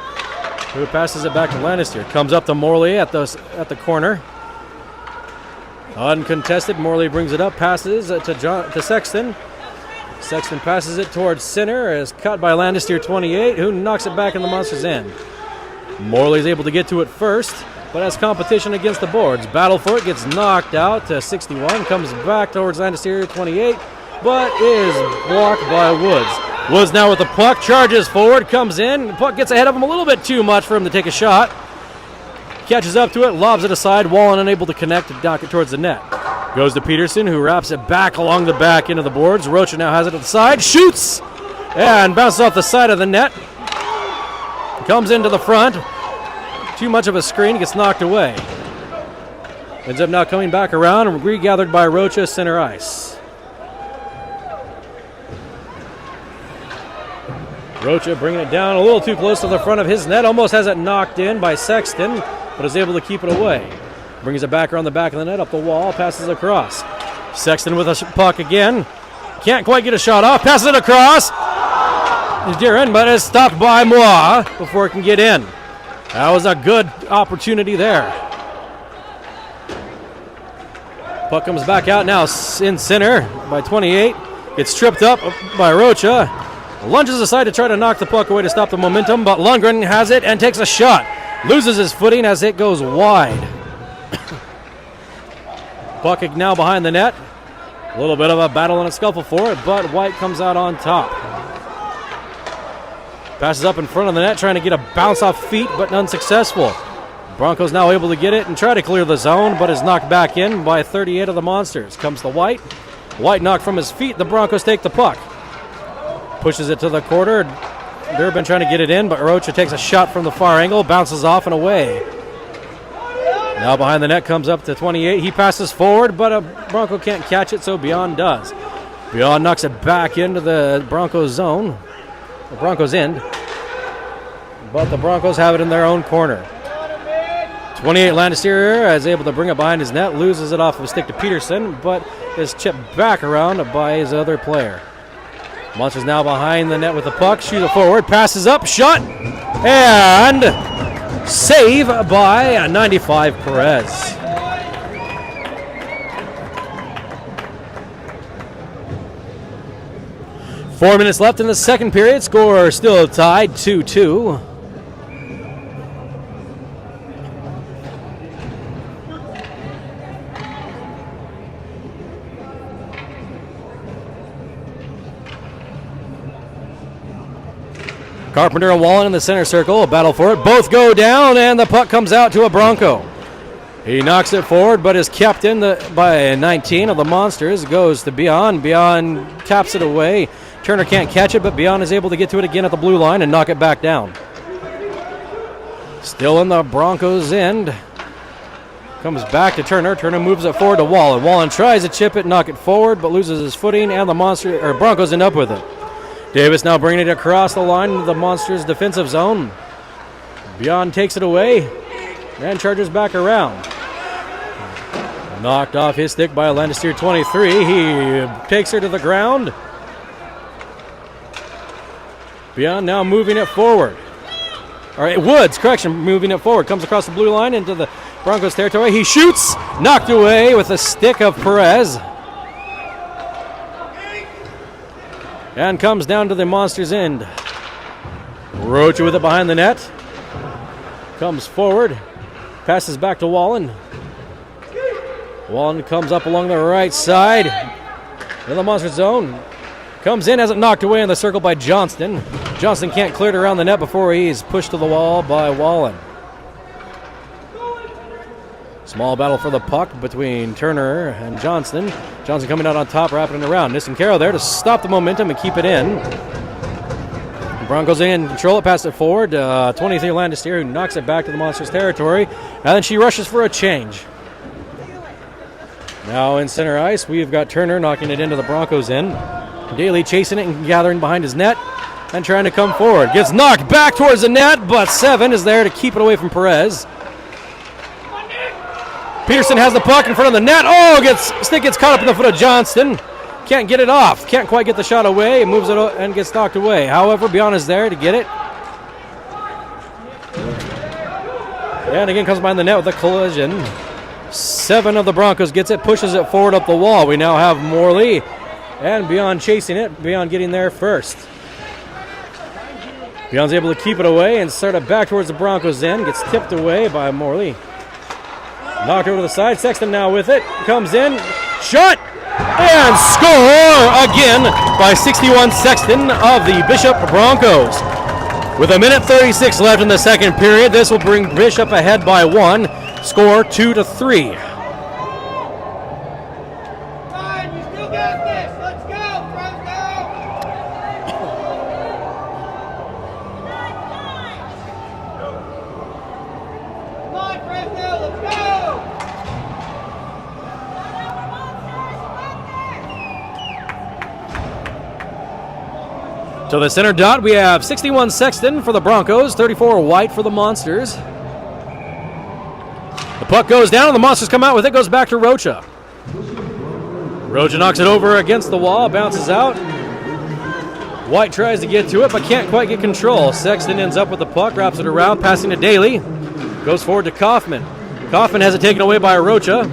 who passes it back to Landesteer. Comes up to Morley at the corner. Uncontested. Morley brings it up, passes to Sexton. Sexton passes it towards center, is cut by Landesteer 28, who knocks it back in the Monsters' end. Morley's able to get to it first, but has competition against the boards. Battle for it, gets knocked out to 61, comes back towards Landesteer 28, but is blocked by Woods. Woods now with the puck, charges forward, comes in. The puck gets ahead of him a little bit too much for him to take a shot. Catches up to it, lobs it aside. Wallen unable to connect to dock it towards the net. Goes to Peterson, who wraps it back along the back end of the boards. Rocha now has it at the side, shoots, and bounces off the side of the net. Comes into the front. Too much of a screen, gets knocked away. Ends up now coming back around and regathered by Rocha, center ice. Rocha bringing it down a little too close to the front of his net. Almost has it knocked in by Sexton, but is able to keep it away. Brings it back around the back of the net, up the wall, passes across. Sexton with a puck again. Can't quite get a shot off, passes it across. Deeren, but is stopped by Moa before it can get in. That was a good opportunity there. Puck comes back out now in center by 28. Gets tripped up by Rocha. Lunges aside to try to knock the puck away to stop the momentum, but Lundgren has it and takes a shot. Loses his footing as it goes wide. Puck now behind the net. A little bit of a battle and a scuffle for it, but White comes out on top. Passes up in front of the net, trying to get a bounce off feet, but unsuccessful. Broncos now able to get it and try to clear the zone, but is knocked back in by 38 of the Monsters. Comes to White. White knocked from his feet. The Broncos take the puck. Pushes it to the corner. Durbin trying to get it in, but Rocha takes a shot from the far angle, bounces off and away. Now behind the net comes up to 28. He passes forward, but a Bronco can't catch it, so Beyond does. Beyond knocks it back into the Broncos zone, the Broncos end, but the Broncos have it in their own corner. 28 Landestier is able to bring it behind his net, loses it off of a stick to Peterson, but is chipped back around by his other player. Monsters now behind the net with the puck, shoots it forward, passes up, shot, and save by 95 Perez. Four minutes left in the second period. Score still tied 2-2. Carpenter and Wallen in the center circle, a battle for it. Both go down, and the puck comes out to a Bronco. He knocks it forward, but is kept in by 19 of the Monsters. Goes to Beyond. Beyond taps it away. Turner can't catch it, but Beyond is able to get to it again at the blue line and knock it back down. Still in the Broncos' end. Comes back to Turner. Turner moves it forward to Wallen. Wallen tries to chip it, knock it forward, but loses his footing, and the Broncos end up with it. Davis now bringing it across the line into the Monsters' defensive zone. Beyond takes it away and charges back around. Knocked off his stick by Landestier 23. He takes her to the ground. Beyond now moving it forward. All right, Woods, correction, moving it forward. Comes across the blue line into the Broncos territory. He shoots, knocked away with a stick of Perez. And comes down to the Monsters' end. Rocha with it behind the net. Comes forward. Passes back to Wallen. Wallen comes up along the right side. In the Monsters' zone. Comes in, has it knocked away in the circle by Johnston. Johnston can't clear it around the net before he's pushed to the wall by Wallen. Small battle for the puck between Turner and Johnston. Johnston coming out on top, wrapping it around. Nissen Carroll there to stop the momentum and keep it in. Broncos in control it, pass it forward. 23 Landestier, who knocks it back to the Monsters' territory. And then she rushes for a change. Now in center ice, we've got Turner knocking it into the Broncos' end. Daly chasing it and gathering behind his net and trying to come forward. Gets knocked back towards the net, but Seven is there to keep it away from Perez. Peterson has the puck in front of the net. Stick gets caught up in the foot of Johnston. Can't get it off. Can't quite get the shot away. Moves it and gets knocked away. However, Beyond is there to get it. And again comes behind the net with a collision. 7 of the Broncos gets it, pushes it forward up the wall. We now have Morley and Beyond chasing it. Beyond getting there first. Beyond's able to keep it away and start it back towards the Broncos' end. Gets tipped away by Morley. Knocked over to the side. Sexton now with it. Comes in. Shot! And score again by 61 Sexton of the Bishop Broncos. With 1:36 left in the second period, this will bring Bishop ahead by 1. Score 2-3. Fine, you still got this. Let's go, Fresno. Come on, Fresno, let's go. To the center dot, we have 61 Sexton for the Broncos, 34 White for the Monsters. The puck goes down, and the Monsters come out with it. Goes back to Rocha. Rocha knocks it over against the wall, bounces out. White tries to get to it, but can't quite get control. Sexton ends up with the puck, wraps it around, passing to Daly. Goes forward to Kaufman. Kaufman has it taken away by Rocha.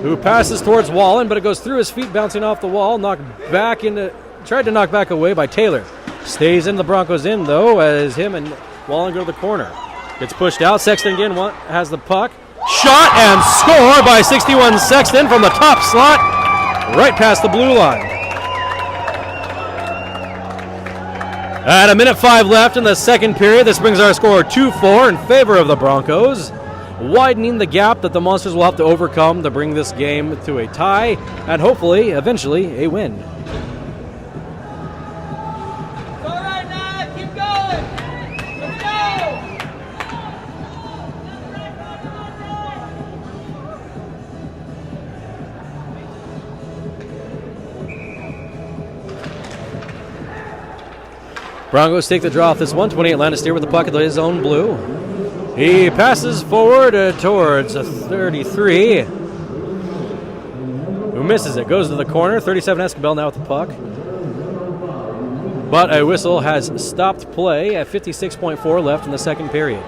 who passes towards Wallen, but it goes through his feet, bouncing off the wall, tried to knock back away by Taylor. Stays in the Broncos in, though, as him and Wallen go to the corner. Gets pushed out. Sexton again has the puck. Shot and score by 61 Sexton from the top slot, right past the blue line. At 1:05 left in the second period, this brings our score 2-4 in favor of the Broncos, widening the gap that the Monsters will have to overcome to bring this game to a tie and hopefully, eventually, a win. All right, now, keep going. Let's go. Broncos take the draw off this one. 28 Lannister with the puck at his own blue. He passes forward towards a 33. Who misses it. Goes to the corner. 37 Escobar now with the puck. But a whistle has stopped play at 56.4 left in the second period.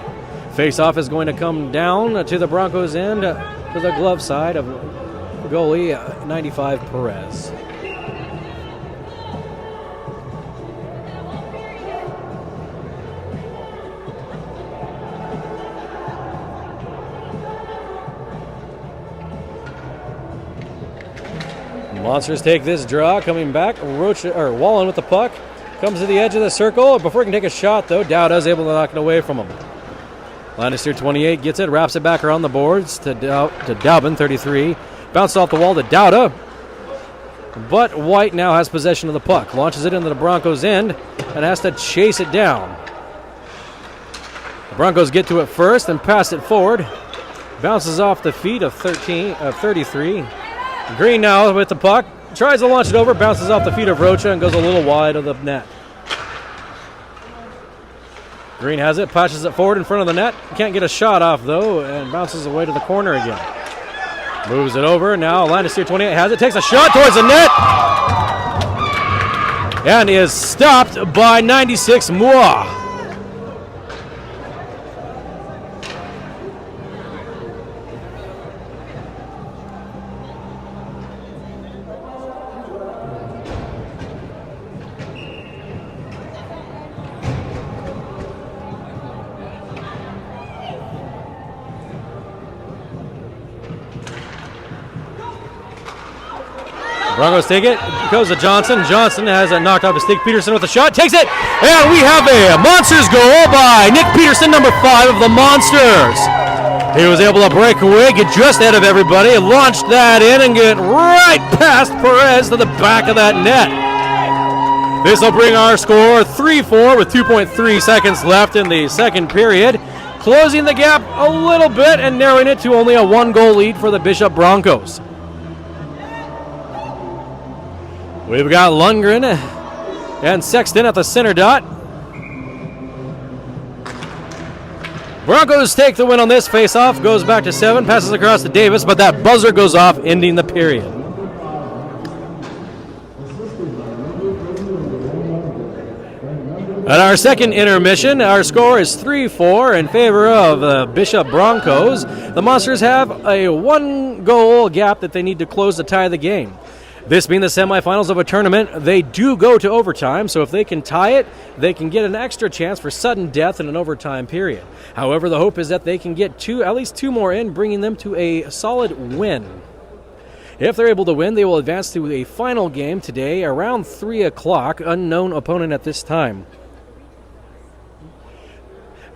Face-off is going to come down to the Broncos end to the glove side of goalie 95 Perez. Monsters take this draw, coming back. Wallen with the puck. Comes to the edge of the circle. Before he can take a shot, though, Dowda's able to knock it away from him. Lannister, 28, gets it, wraps it back around the boards to Daubin, 33. Bounced off the wall to Dowda. But White now has possession of the puck. Launches it into the Broncos' end and has to chase it down. The Broncos get to it first and pass it forward. Bounces off the feet of 33. Green now with the puck. Tries to launch it over, bounces off the feet of Rocha and goes a little wide of the net. Green has it, passes it forward in front of the net. Can't get a shot off, though, and bounces away to the corner again. Moves it over. Now Lannister, 28, has it, takes a shot towards the net. And is stopped by 96 Moore. Broncos take it. Goes to Johnson. Johnson has it knocked off to Nick Peterson with a shot. Takes it. And we have a Monsters goal by Nick Peterson, number 5 of the Monsters. He was able to break away, get just ahead of everybody, launched that in, and get right past Perez to the back of that net. This will bring our score 3-4 with 2.3 seconds left in the second period, closing the gap a little bit and narrowing it to only a 1-goal lead for the Bishop Broncos. We've got Lundgren and Sexton at the center dot. Broncos take the win on this face-off. Goes back to 7, passes across to Davis, but that buzzer goes off, ending the period. At our second intermission, our score is 3-4 in favor of the Bishop Broncos. The Monsters have a 1-goal gap that they need to close to tie the game. This being the semifinals of a tournament, they do go to overtime, so if they can tie it, they can get an extra chance for sudden death in an overtime period. However, the hope is that they can get at least 2 more in, bringing them to a solid win. If they're able to win, they will advance to a final game today around 3 o'clock, unknown opponent at this time.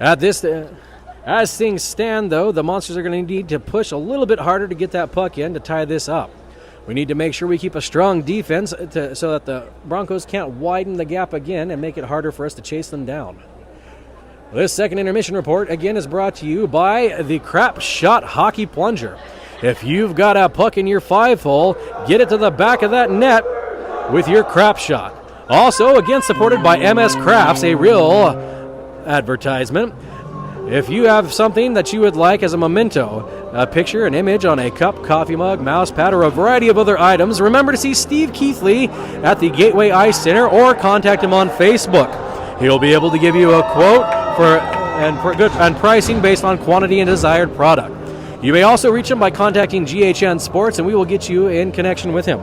As things stand, though, the Monsters are going to need to push a little bit harder to get that puck in to tie this up. We need to make sure we keep a strong defense so that the Broncos can't widen the gap again and make it harder for us to chase them down. This second intermission report, again, is brought to you by the Crap Shot Hockey Plunger. If you've got a puck in your 5-hole, get it to the back of that net with your Crap Shot. Also, again, supported by MS Crafts, a real advertisement. If you have something that you would like as a memento, a picture, an image on a cup, coffee mug, mouse pad, or a variety of other items, remember to see Steve Keithley at the Gateway Ice Center or contact him on Facebook. He'll be able to give you a quote and pricing based on quantity and desired product. You may also reach him by contacting GHN Sports, and we will get you in connection with him.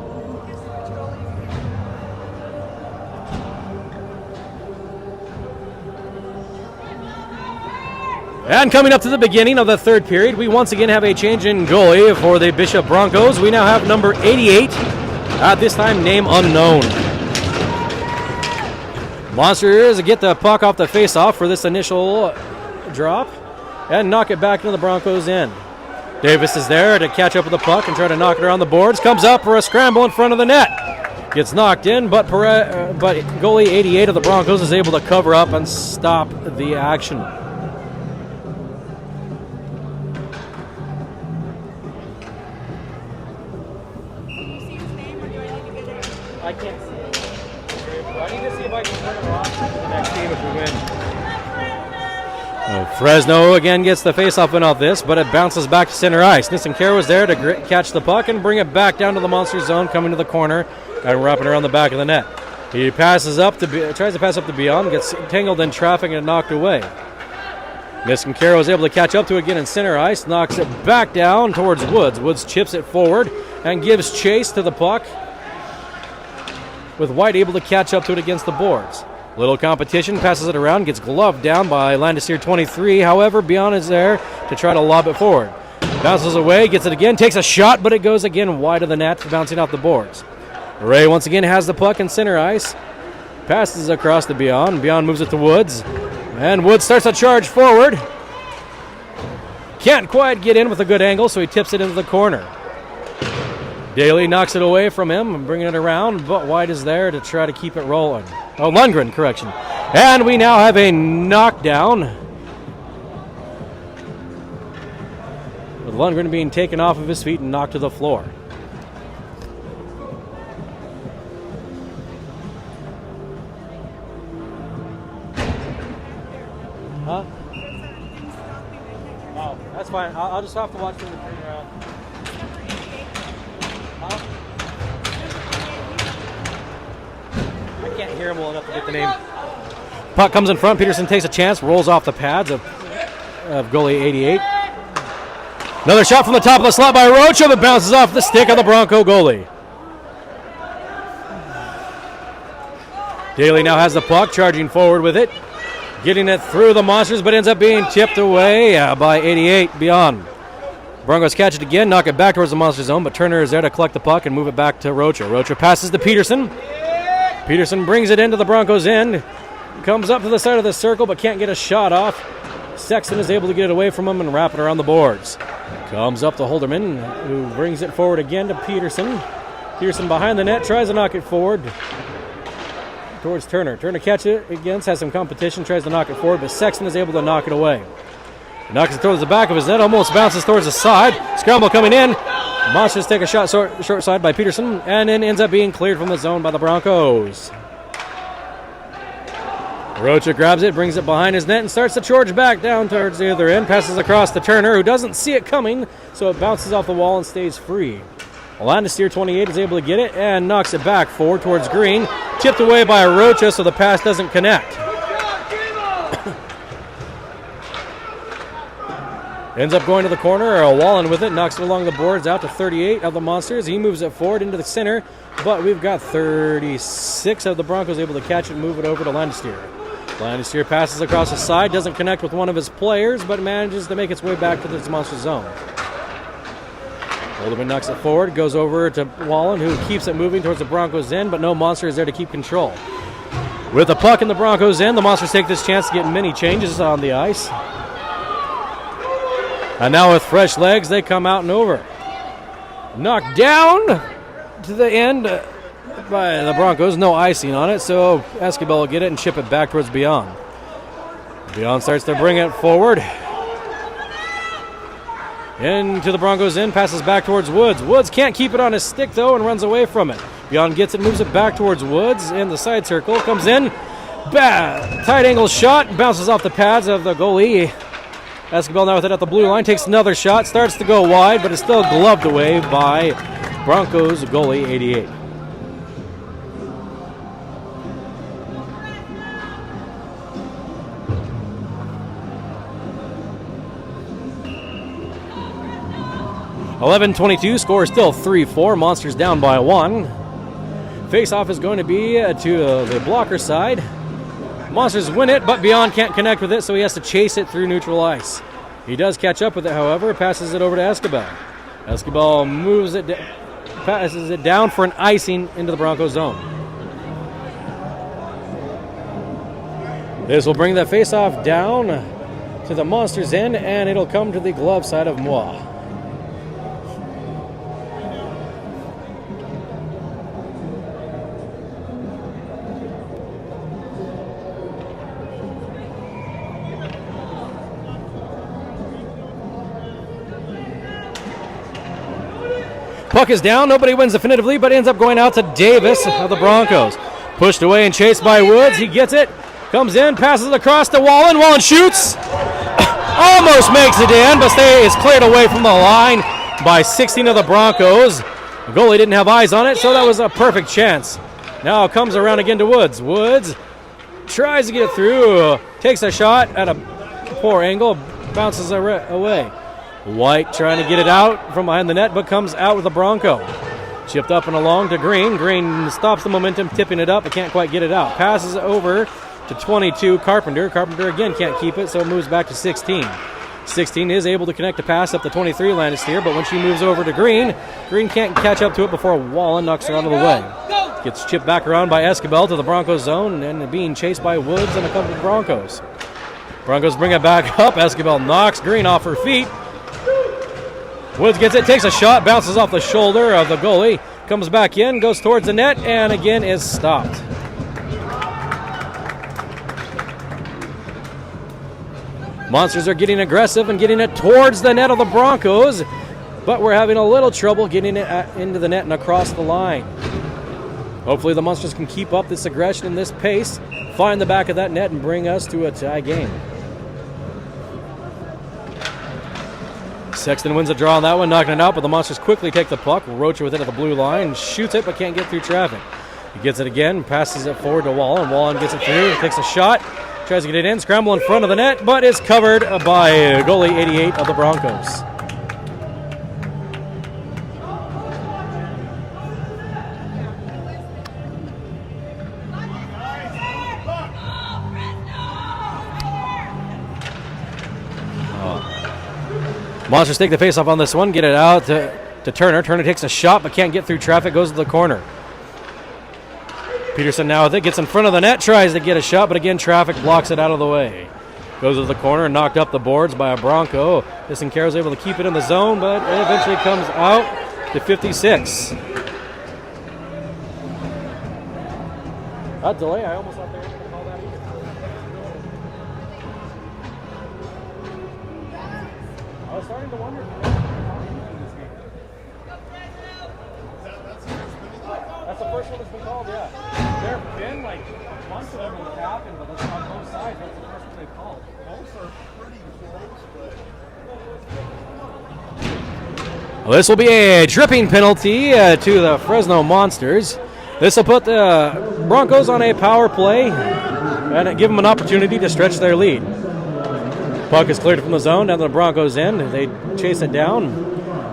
And coming up to the beginning of the third period, we once again have a change in goalie for the Bishop Broncos. We now have number 88, at this time name unknown. Monsters get the puck off the face-off for this initial drop and knock it back into the Broncos' end. Davis is there to catch up with the puck and try to knock it around the boards. Comes up for a scramble in front of the net. Gets knocked in, but goalie 88 of the Broncos is able to cover up and stop the action. I can't see it. I need to see if I can turn it off for the next game if we win. Fresno again gets the face-off win off this, but it bounces back to center ice. Nissinkar was there to catch the puck and bring it back down to the Monster zone, coming to the corner and wrapping around the back of the net. He passes up tries to pass up to Beyond, gets tangled in traffic and knocked away. Nissinkar was able to catch up to it again in center ice, knocks it back down towards Woods. Woods chips it forward and gives chase to the puck, with White able to catch up to it against the boards. Little competition, passes it around, gets gloved down by Landisier 23. However, Beyond is there to try to lob it forward. Bounces away, gets it again, takes a shot, but it goes again wide of the net, bouncing off the boards. Ray once again has the puck in center ice. Passes across to Beyond. Beyond moves it to Woods. And Woods starts a charge forward. Can't quite get in with a good angle, so he tips it into the corner. Daly knocks it away from him and bringing it around, but White is there to try to keep it rolling. Oh, Lundgren, correction. And we now have a knockdown, with Lundgren being taken off of his feet and knocked to the floor. Huh? Oh, that's fine. I'll just have to watch them turn around. I can't hear him well enough to get the name. Puck comes in front. Peterson takes a chance, rolls off the pads of goalie 88. Another shot from the top of the slot by Rocha, but bounces off the stick of the Bronco goalie. Daly now has the puck, charging forward with it, getting it through the Monsters, but ends up being tipped away by 88 Beyond. Broncos catch it again, knock it back towards the Monster zone, but Turner is there to collect the puck and move it back to Rocha. Rocha passes to Peterson. Peterson brings it into the Broncos' end. Comes up to the side of the circle, but can't get a shot off. Sexton is able to get it away from him and wrap it around the boards. Comes up to Holderman, who brings it forward again to Peterson. Peterson behind the net, tries to knock it forward towards Turner. Turner catches it against, has some competition, tries to knock it forward, but Sexton is able to knock it away. Knocks it towards the back of his net, almost bounces towards the side. Scramble coming in. Monsters take a shot short side by Peterson, and then ends up being cleared from the zone by the Broncos. Rocha grabs it, brings it behind his net, and starts to charge back down towards the other end. Passes across to Turner, who doesn't see it coming, so it bounces off the wall and stays free. Landisier 28 is able to get it and knocks it back forward towards Green. Tipped away by Rocha, so the pass doesn't connect. Ends up going to the corner, Wallen with it, knocks it along the boards out to 38 of the Monsters. He moves it forward into the center, but we've got 36 of the Broncos able to catch it and move it over to Landisier. Landisier passes across the side, doesn't connect with one of his players, but manages to make its way back to this Monster zone. Holderman knocks it forward, goes over to Wallen, who keeps it moving towards the Broncos' end, but no Monster is there to keep control. With the puck in the Broncos' end, the Monsters take this chance to get many changes on the ice. And now with fresh legs, they come out and over. Knocked down to the end by the Broncos. No icing on it, so Escobar will get it and chip it back towards Beyond. Beyond starts to bring it forward. Into the Broncos' end, passes back towards Woods. Woods can't keep it on his stick, though, and runs away from it. Beyond gets it, moves it back towards Woods in the side circle. Comes in. Tight angle shot. Bounces off the pads of the goalie. Escobar now with it at the blue line, takes another shot, starts to go wide, but is still gloved away by Broncos goalie 88. 11-22, score is still 3-4. Monsters down by 1. Face-off is going to be to the blocker side. Monsters win it, but Beyond can't connect with it, so he has to chase it through neutral ice. He does catch up with it, however, passes it over to Escobar. Escobar moves it, passes it down for an icing into the Broncos zone. This will bring the face-off down to the Monsters end, and it'll come to the glove side of Moi. Puck is down. Nobody wins definitively, but ends up going out to Davis of the Broncos. Pushed away and chased by Woods. He gets it. Comes in, passes it across to Wallen. Wallen shoots. Almost makes it in, but is cleared away from the line by 16 of the Broncos. The goalie didn't have eyes on it, so that was a perfect chance. Now it comes around again to Woods. Woods tries to get through. Takes a shot at a poor angle. Bounces away. White trying to get it out from behind the net, but comes out with the Bronco. Chipped up and along to Green. Green stops the momentum, tipping it up, but can't quite get it out. Passes it over to 22, Carpenter. Carpenter again can't keep it, so it moves back to 16. 16 is able to connect a pass up to 23, Lannister, but when she moves over to Green, Green can't catch up to it before Wallen knocks her out of the way. Gets chipped back around by Escobar to the Broncos zone, and being chased by Woods and a couple of Broncos. Broncos bring it back up. Escobar knocks Green off her feet. Woods gets it, takes a shot, bounces off the shoulder of the goalie, comes back in, goes towards the net, and again is stopped. Monsters are getting aggressive and getting it towards the net of the Broncos, but we're having a little trouble getting it into the net and across the line. Hopefully the Monsters can keep up this aggression and this pace, find the back of that net, and bring us to a tie game. Sexton wins a draw on that one, knocking it out, but the Monsters quickly take the puck. Rocha with it at the blue line, shoots it, but can't get through traffic. He gets it again, passes it forward to Wallen. Wallen gets it through, takes a shot, tries to get it in, scramble in front of the net, but is covered by goalie 88 of the Broncos. Monsters take the faceoff on this one, get it out to Turner. Turner takes a shot, but can't get through traffic, goes to the corner. Peterson now with it, gets in front of the net, tries to get a shot, but again, traffic blocks it out of the way. Goes to the corner, knocked up the boards by a Bronco. Disincara is able to keep it in the zone, but it eventually comes out to 56. That delay, I almost thought they were going to call that either. I was starting to wonder if they were in this game. That's the first one that's been called, yeah. There have been like a bunch of them that happened, but that's on both sides. That's the first one they've called. Both are pretty close, but Well, this will be a tripping penalty to the Fresno Monsters. This will put the Broncos on a power play and give them an opportunity to stretch their lead. Puck is cleared from the zone down to the Broncos' end. They chase it down.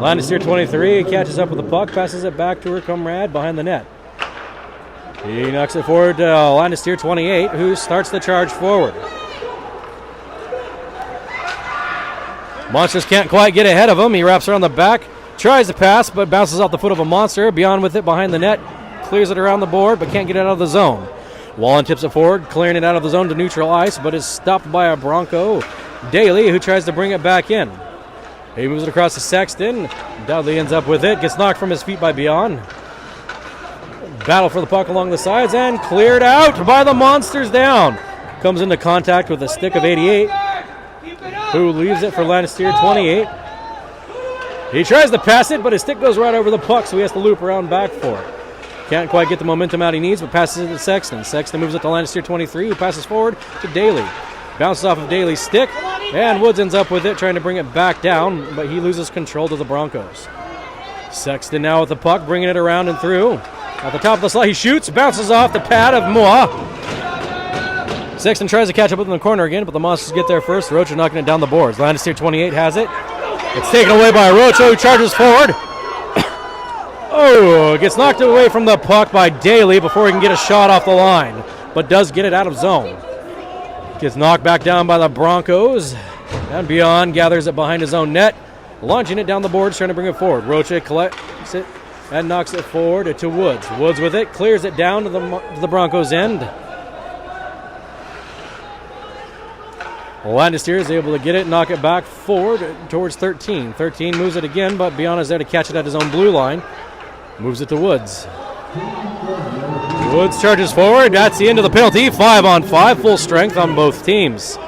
Lannister 23 catches up with the puck, passes it back to her comrade behind the net. He knocks it forward to Lannister 28, who starts the charge forward. Monsters can't quite get ahead of him. He wraps around the back, tries to pass, but bounces off the foot of a Monster. Beyond with it behind the net, clears it around the board, but can't get it out of the zone. Wallen tips it forward, clearing it out of the zone to neutral ice, but is stopped by a Bronco, Daly, who tries to bring it back in. He moves it across to Sexton. Dudley ends up with it, gets knocked from his feet by Beyond. Battle for the puck along the sides and cleared out by the Monsters down. Comes into contact with the stick of 88, who leaves it for Lannister 28. He tries to pass it, but his stick goes right over the puck, so he has to loop around back for it. Can't quite get the momentum out he needs, but passes it to Sexton. Sexton moves it to Lannister 23, who passes forward to Daly. Bounces off of Daly's stick, and Woods ends up with it, trying to bring it back down, but he loses control to the Broncos. Sexton now with the puck, bringing it around and through. At the top of the slot, he shoots, bounces off the pad of Moa. Sexton tries to catch up with him in the corner again, but the Monsters get there first. Rocha knocking it down the boards. Lannister 28 has it. It's taken away by Rocha, who charges forward. Oh, gets knocked away from the puck by Daly before he can get a shot off the line, but does get it out of zone. Gets knocked back down by the Broncos, and Beyond gathers it behind his own net, launching it down the boards, trying to bring it forward. Rocha collects it and knocks it forward to Woods. Woods with it, clears it down to the Broncos' end. Landis here is able to get it, knock it back forward towards 13. 13 moves it again, but Beyond is there to catch it at his own blue line. Moves it to Woods. Woods charges forward. That's the end of the penalty. 5-on-5, full strength on both teams.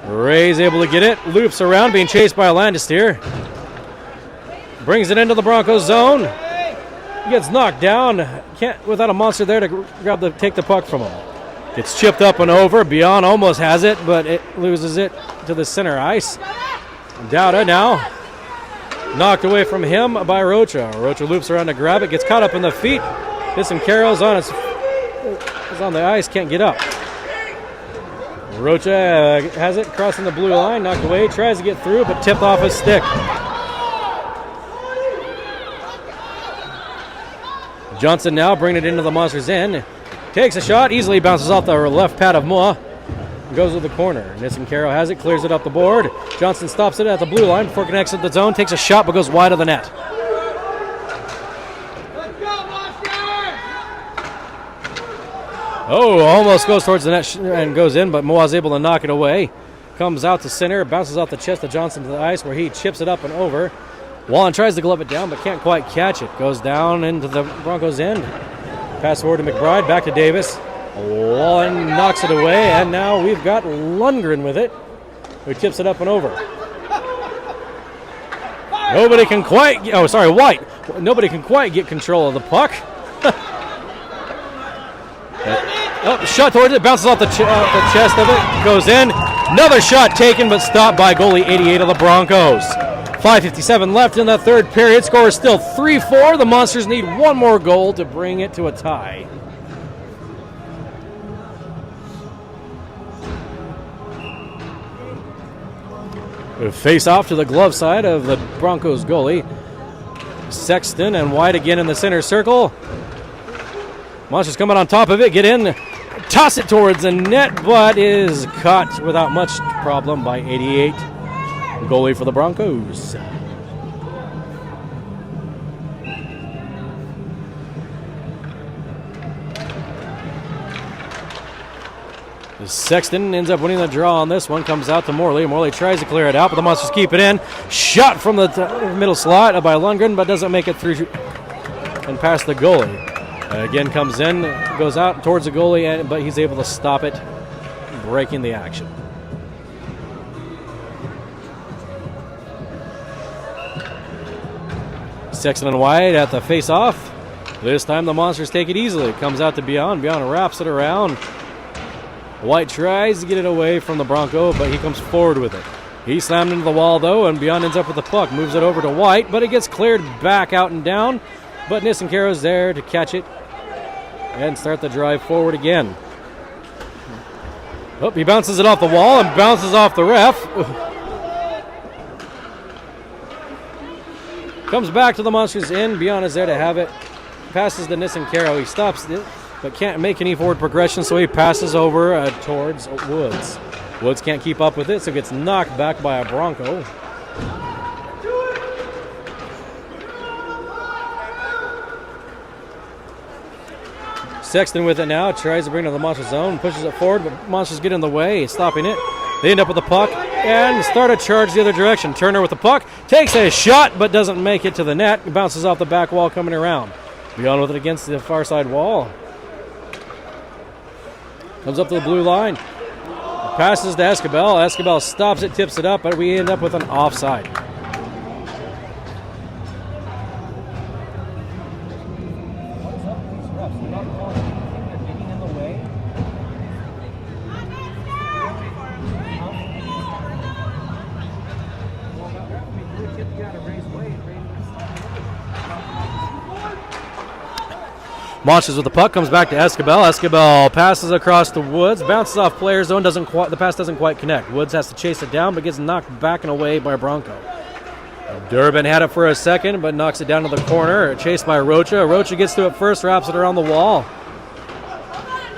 Ray's able to get it. Loops around, being chased by Landis here. Brings it into the Broncos zone. He gets knocked down. Can't without a monster there to take the puck from him. Gets chipped up and over. Beyond almost has it, but it loses it to the center ice. Dowda now. Knocked away from him by Rocha. Rocha loops around to grab it, gets caught up in the feet. Hits some Carroll's on the ice, can't get up. Rocha has it, crossing the blue line, knocked away, tries to get through, but tipped off his stick. Johnson now bringing it into the Monsters' end. Takes a shot, easily bounces off the left pad of Moa. Goes to the corner. Nissen Carroll has it, clears it up the board. Johnson stops it at the blue line before it can exit the zone, takes a shot, but goes wide of the net. Let's go, Monster! Oh, almost goes towards the net and goes in, but Moa's able to knock it away. Comes out to center, bounces off the chest of Johnson to the ice where he chips it up and over. Wallen tries to glove it down, but can't quite catch it. Goes down into the Broncos' end. Pass forward to McBride, back to Davis. Wallen knocks it away, and now we've got Lundgren with it, who tips it up and over. Nobody can quite, White. Nobody can quite get control of the puck. Shot towards it, bounces off the chest of it, goes in. Another shot taken, but stopped by goalie 88 of the Broncos. 5:57 left in the third period. Score is still 3-4. The Monsters need one more goal to bring it to a tie. Face off to the glove side of the Broncos goalie. Sexton and White again in the center circle. Monsters coming on top of it, get in, toss it towards the net, but is caught without much problem by 88, goalie for the Broncos. Sexton ends up winning the draw on this one. Comes out to Morley. Morley tries to clear it out, but the Monsters keep it in. Shot from the middle slot by Lundgren, but doesn't make it through and past the goalie. Again comes in, goes out towards the goalie, but he's able to stop it, breaking the action. Sexton and White at the face-off. This time the Monsters take it easily. Comes out to Beyond. Beyond wraps it around. White tries to get it away from the Bronco, but he comes forward with it. He's slammed into the wall, though, and Beyond ends up with the puck. Moves it over to White, but it gets cleared back out and down. But Nissenkaro's there to catch it and start the drive forward again. Oh, he bounces it off the wall and bounces off the ref. Comes back to the Monsters' end. Beyond is there to have it. Passes to Nissenkaro. He stops it, but can't make any forward progression, so he passes over towards Woods. Woods can't keep up with it, so gets knocked back by a Bronco. Sexton with it now, tries to bring it to the Monster zone, pushes it forward, but Monsters get in the way, stopping it. They end up with the puck and start a charge the other direction. Turner with the puck, takes a shot, but doesn't make it to the net. Bounces off the back wall coming around. Beyond with it against the far side wall. Comes up to the blue line. Passes to Escobar. Escobar stops it, tips it up, but we end up with an offside. Monsters with the puck, comes back to Escobar. Escobar passes across the Woods, bounces off player's zone, the pass doesn't quite connect. Woods has to chase it down, but gets knocked back and away by Bronco. Durbin had it for a second, but knocks it down to the corner. Chased by Rocha. Rocha gets to it first, wraps it around the wall,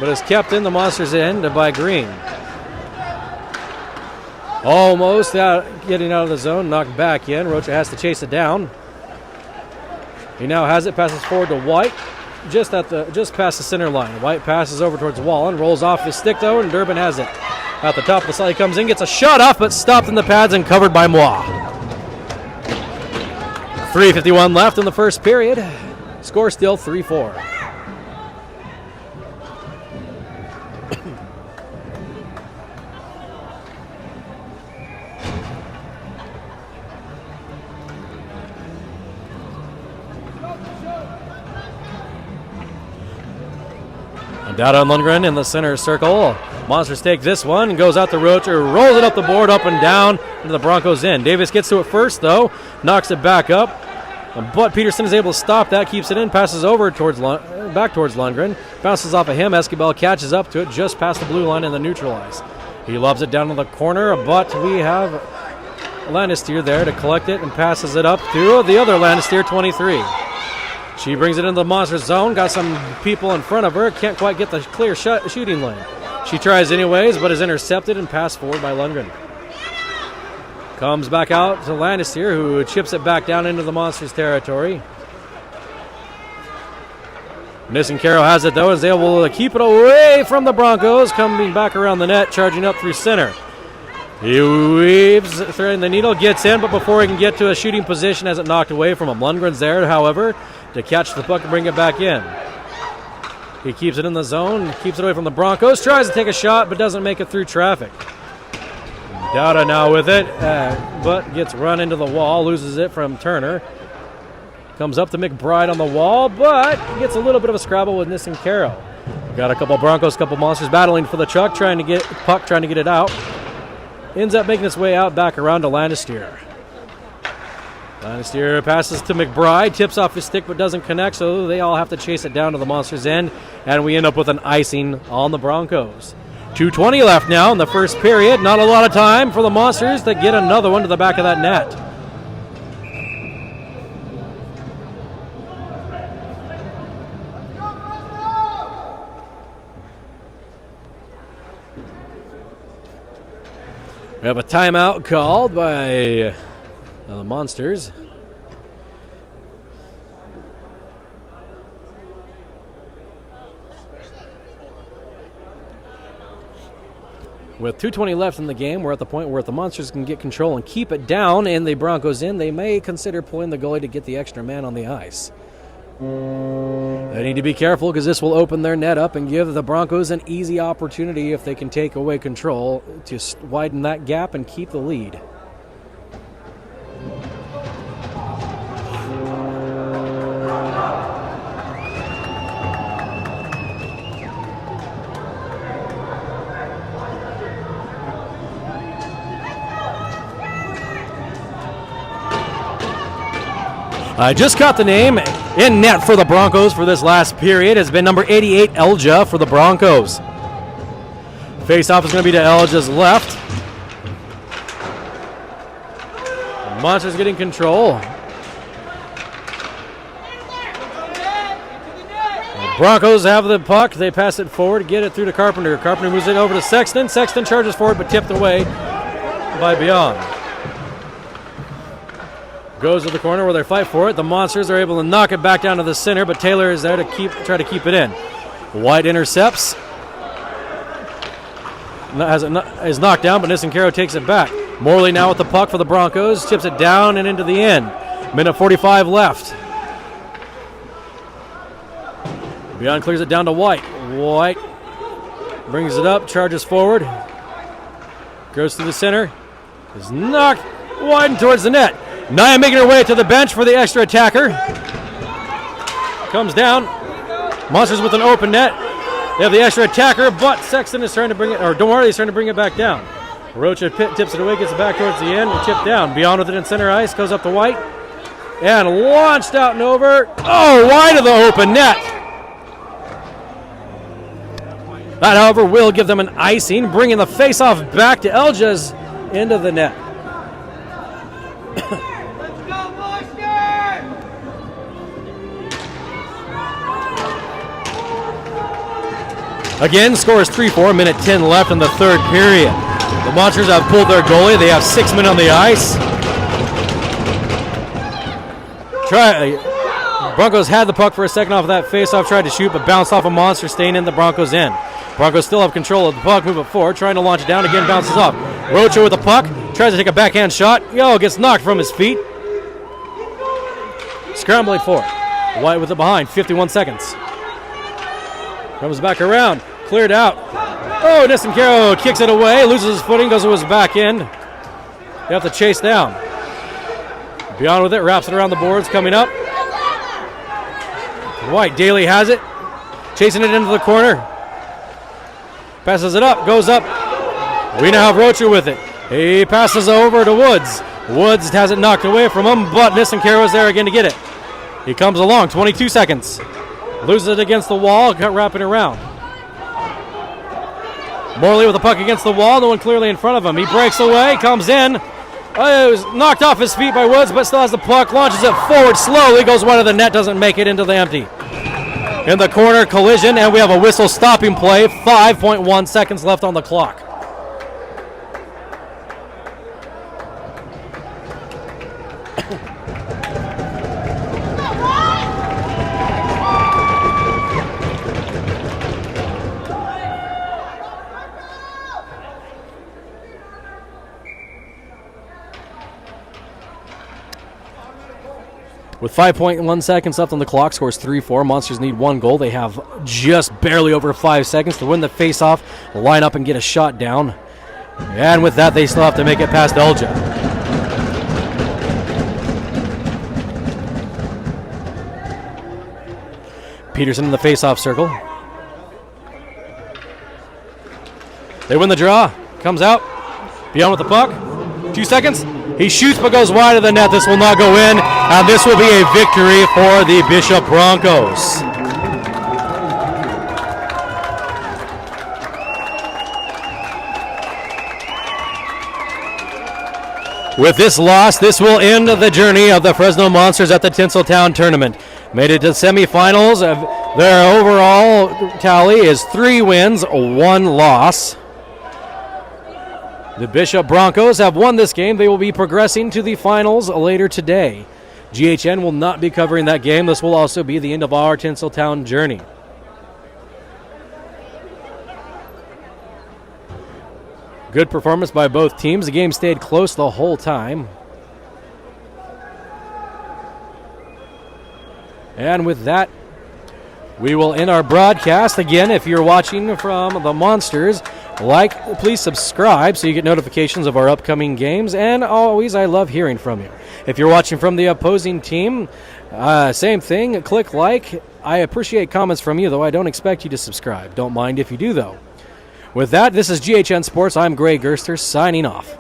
but is kept in the Monsters' end by Green. Almost getting out of the zone, knocked back in. Rocha has to chase it down. He now has it, passes forward to White, just past the center line. White passes over towards Wallen, rolls off his stick though, and Durbin has it. At the top of the slide, he comes in, gets a shot off, but stopped in the pads and covered by Moi. 3:51 left in the first period. Score still 3-4. Dowda and Lundgren in the center circle. Monsters take this one and goes out to Rocha, rolls it up the board, up and down into the Broncos' end. Davis gets to it first, though, knocks it back up, but Peterson is able to stop that, keeps it in, passes over back towards Lundgren, bounces off of him. Escobar catches up to it just past the blue line and the neutralize. He lobs it down to the corner, but we have Lannister there to collect it and passes it up to the other Lannister, 23. She brings it into the Monster zone, got some people in front of her, can't quite get the clear shooting lane. She tries anyways, but is intercepted and passed forward by Lundgren. Comes back out to Lannister, who chips it back down into the Monsters' territory. Nissincaro has it, though, and is able to keep it away from the Broncos, coming back around the net, charging up through center. He weaves, threading the needle, gets in, but before he can get to a shooting position, has it knocked away from him. Lundgren's there, however, to catch the puck and bring it back in. He keeps it in the zone, keeps it away from the Broncos, tries to take a shot, but doesn't make it through traffic. Dowda now with it, but gets run into the wall, loses it from Turner. Comes up to McBride on the wall, but gets a little bit of a scrabble with Nissincaro. Got a couple Broncos, couple Monsters battling for the chuck, trying to get it out. Ends up making its way out back around to Lannister. Lannister passes to McBride, tips off his stick but doesn't connect, so they all have to chase it down to the Monsters' end, and we end up with an icing on the Broncos. 2:20 left now in the first period. Not a lot of time for the Monsters to get another one to the back of that net. We have a timeout called by the Monsters. With 2:20 left in the game, we're at the point where if the Monsters can get control and keep it down and the Broncos in, they may consider pulling the goalie to get the extra man on the ice. They need to be careful because this will open their net up and give the Broncos an easy opportunity if they can take away control to widen that gap and keep the lead. I just caught the name in net for the Broncos for this last period. Has been number 88, Elja, for the Broncos. Face-off is going to be to Elja's left. The Monsters getting control. The Broncos have the puck. They pass it forward, get it through to Carpenter. Carpenter moves it over to Sexton. Sexton charges forward, but tipped away by Beyond. Goes to the corner where they fight for it. The Monsters are able to knock it back down to the center, but Taylor is there to try to keep it in. White intercepts. Is knocked down, but Nissincaro takes it back. Morley now with the puck for the Broncos. Chips it down and into the end. Minute 45 left. Beyond clears it down to White. White brings it up, charges forward. Goes to the center. Is knocked wide towards the net. Nia making her way to the bench for the extra attacker. Comes down. Monsters with an open net. They have the extra attacker, but Sexton is trying to bring it, or Domarley is trying to bring it back down. Rocha tips it away, gets it back towards the end, and chipped down. Beyond with it in center ice, goes up to White. And launched out and over. Oh, wide of the open net. That, however, will give them an icing, bringing the face-off back to Elja's into the net. Let's go, Monsters! Again, score is 3-4, minute 10 left in the third period. The Monsters have pulled their goalie. They have 6 men on the ice. Broncos had the puck for a second off of that face-off, tried to shoot, but bounced off a Monster, staying in the Broncos' end. Broncos still have control of the puck, move it forward, trying to launch it down, again bounces off. Rocha with the puck, tries to take a backhand shot. Gets knocked from his feet. Scrambling forward. White with it behind, 51 seconds. Comes back around, cleared out. Nissenkaro kicks it away, loses his footing, goes to his back end. They have to chase down. Beyond with it, wraps it around the boards, coming up. White, Daly has it, chasing it into the corner. Passes it up, goes up. We now have Rocha with it. He passes over to Woods. Woods has it knocked away from him, but Nissenkaro is there again to get it. He comes along, 22 seconds. Loses it against the wall, wrapping around. Morley with the puck against the wall, no one clearly in front of him. He breaks away, comes in. It was knocked off his feet by Woods, but still has the puck, launches it forward slowly, goes wide of the net, doesn't make it into the empty. In the corner, collision, and we have a whistle stopping play, 5.1 seconds left on the clock. With 5.1 seconds left on the clock, scores 3-4. Monsters need 1 goal. They have just barely over 5 seconds to win the faceoff, line up and get a shot down. And with that, they still have to make it past Elja. Peterson in the faceoff circle. They win the draw. Comes out. Beyond with the puck. 2 seconds. He shoots but goes wide of the net. This will not go in, and this will be a victory for the Bishop Broncos. With this loss, this will end the journey of the Fresno Monsters at the Tinseltown Tournament. Made it to semifinals. Their overall tally is 3 wins, 1 loss. The Bishop Broncos have won this game. They will be progressing to the finals later today. GHN will not be covering that game. This will also be the end of our Tinseltown journey. Good performance by both teams. The game stayed close the whole time. And with that, we will end our broadcast. Again, if you're watching from the Monsters, please subscribe so you get notifications of our upcoming games. And always, I love hearing from you. If you're watching from the opposing team, same thing. Click like. I appreciate comments from you, though I don't expect you to subscribe. Don't mind if you do, though. With that, this is GHN Sports. I'm Gray Gerster, signing off.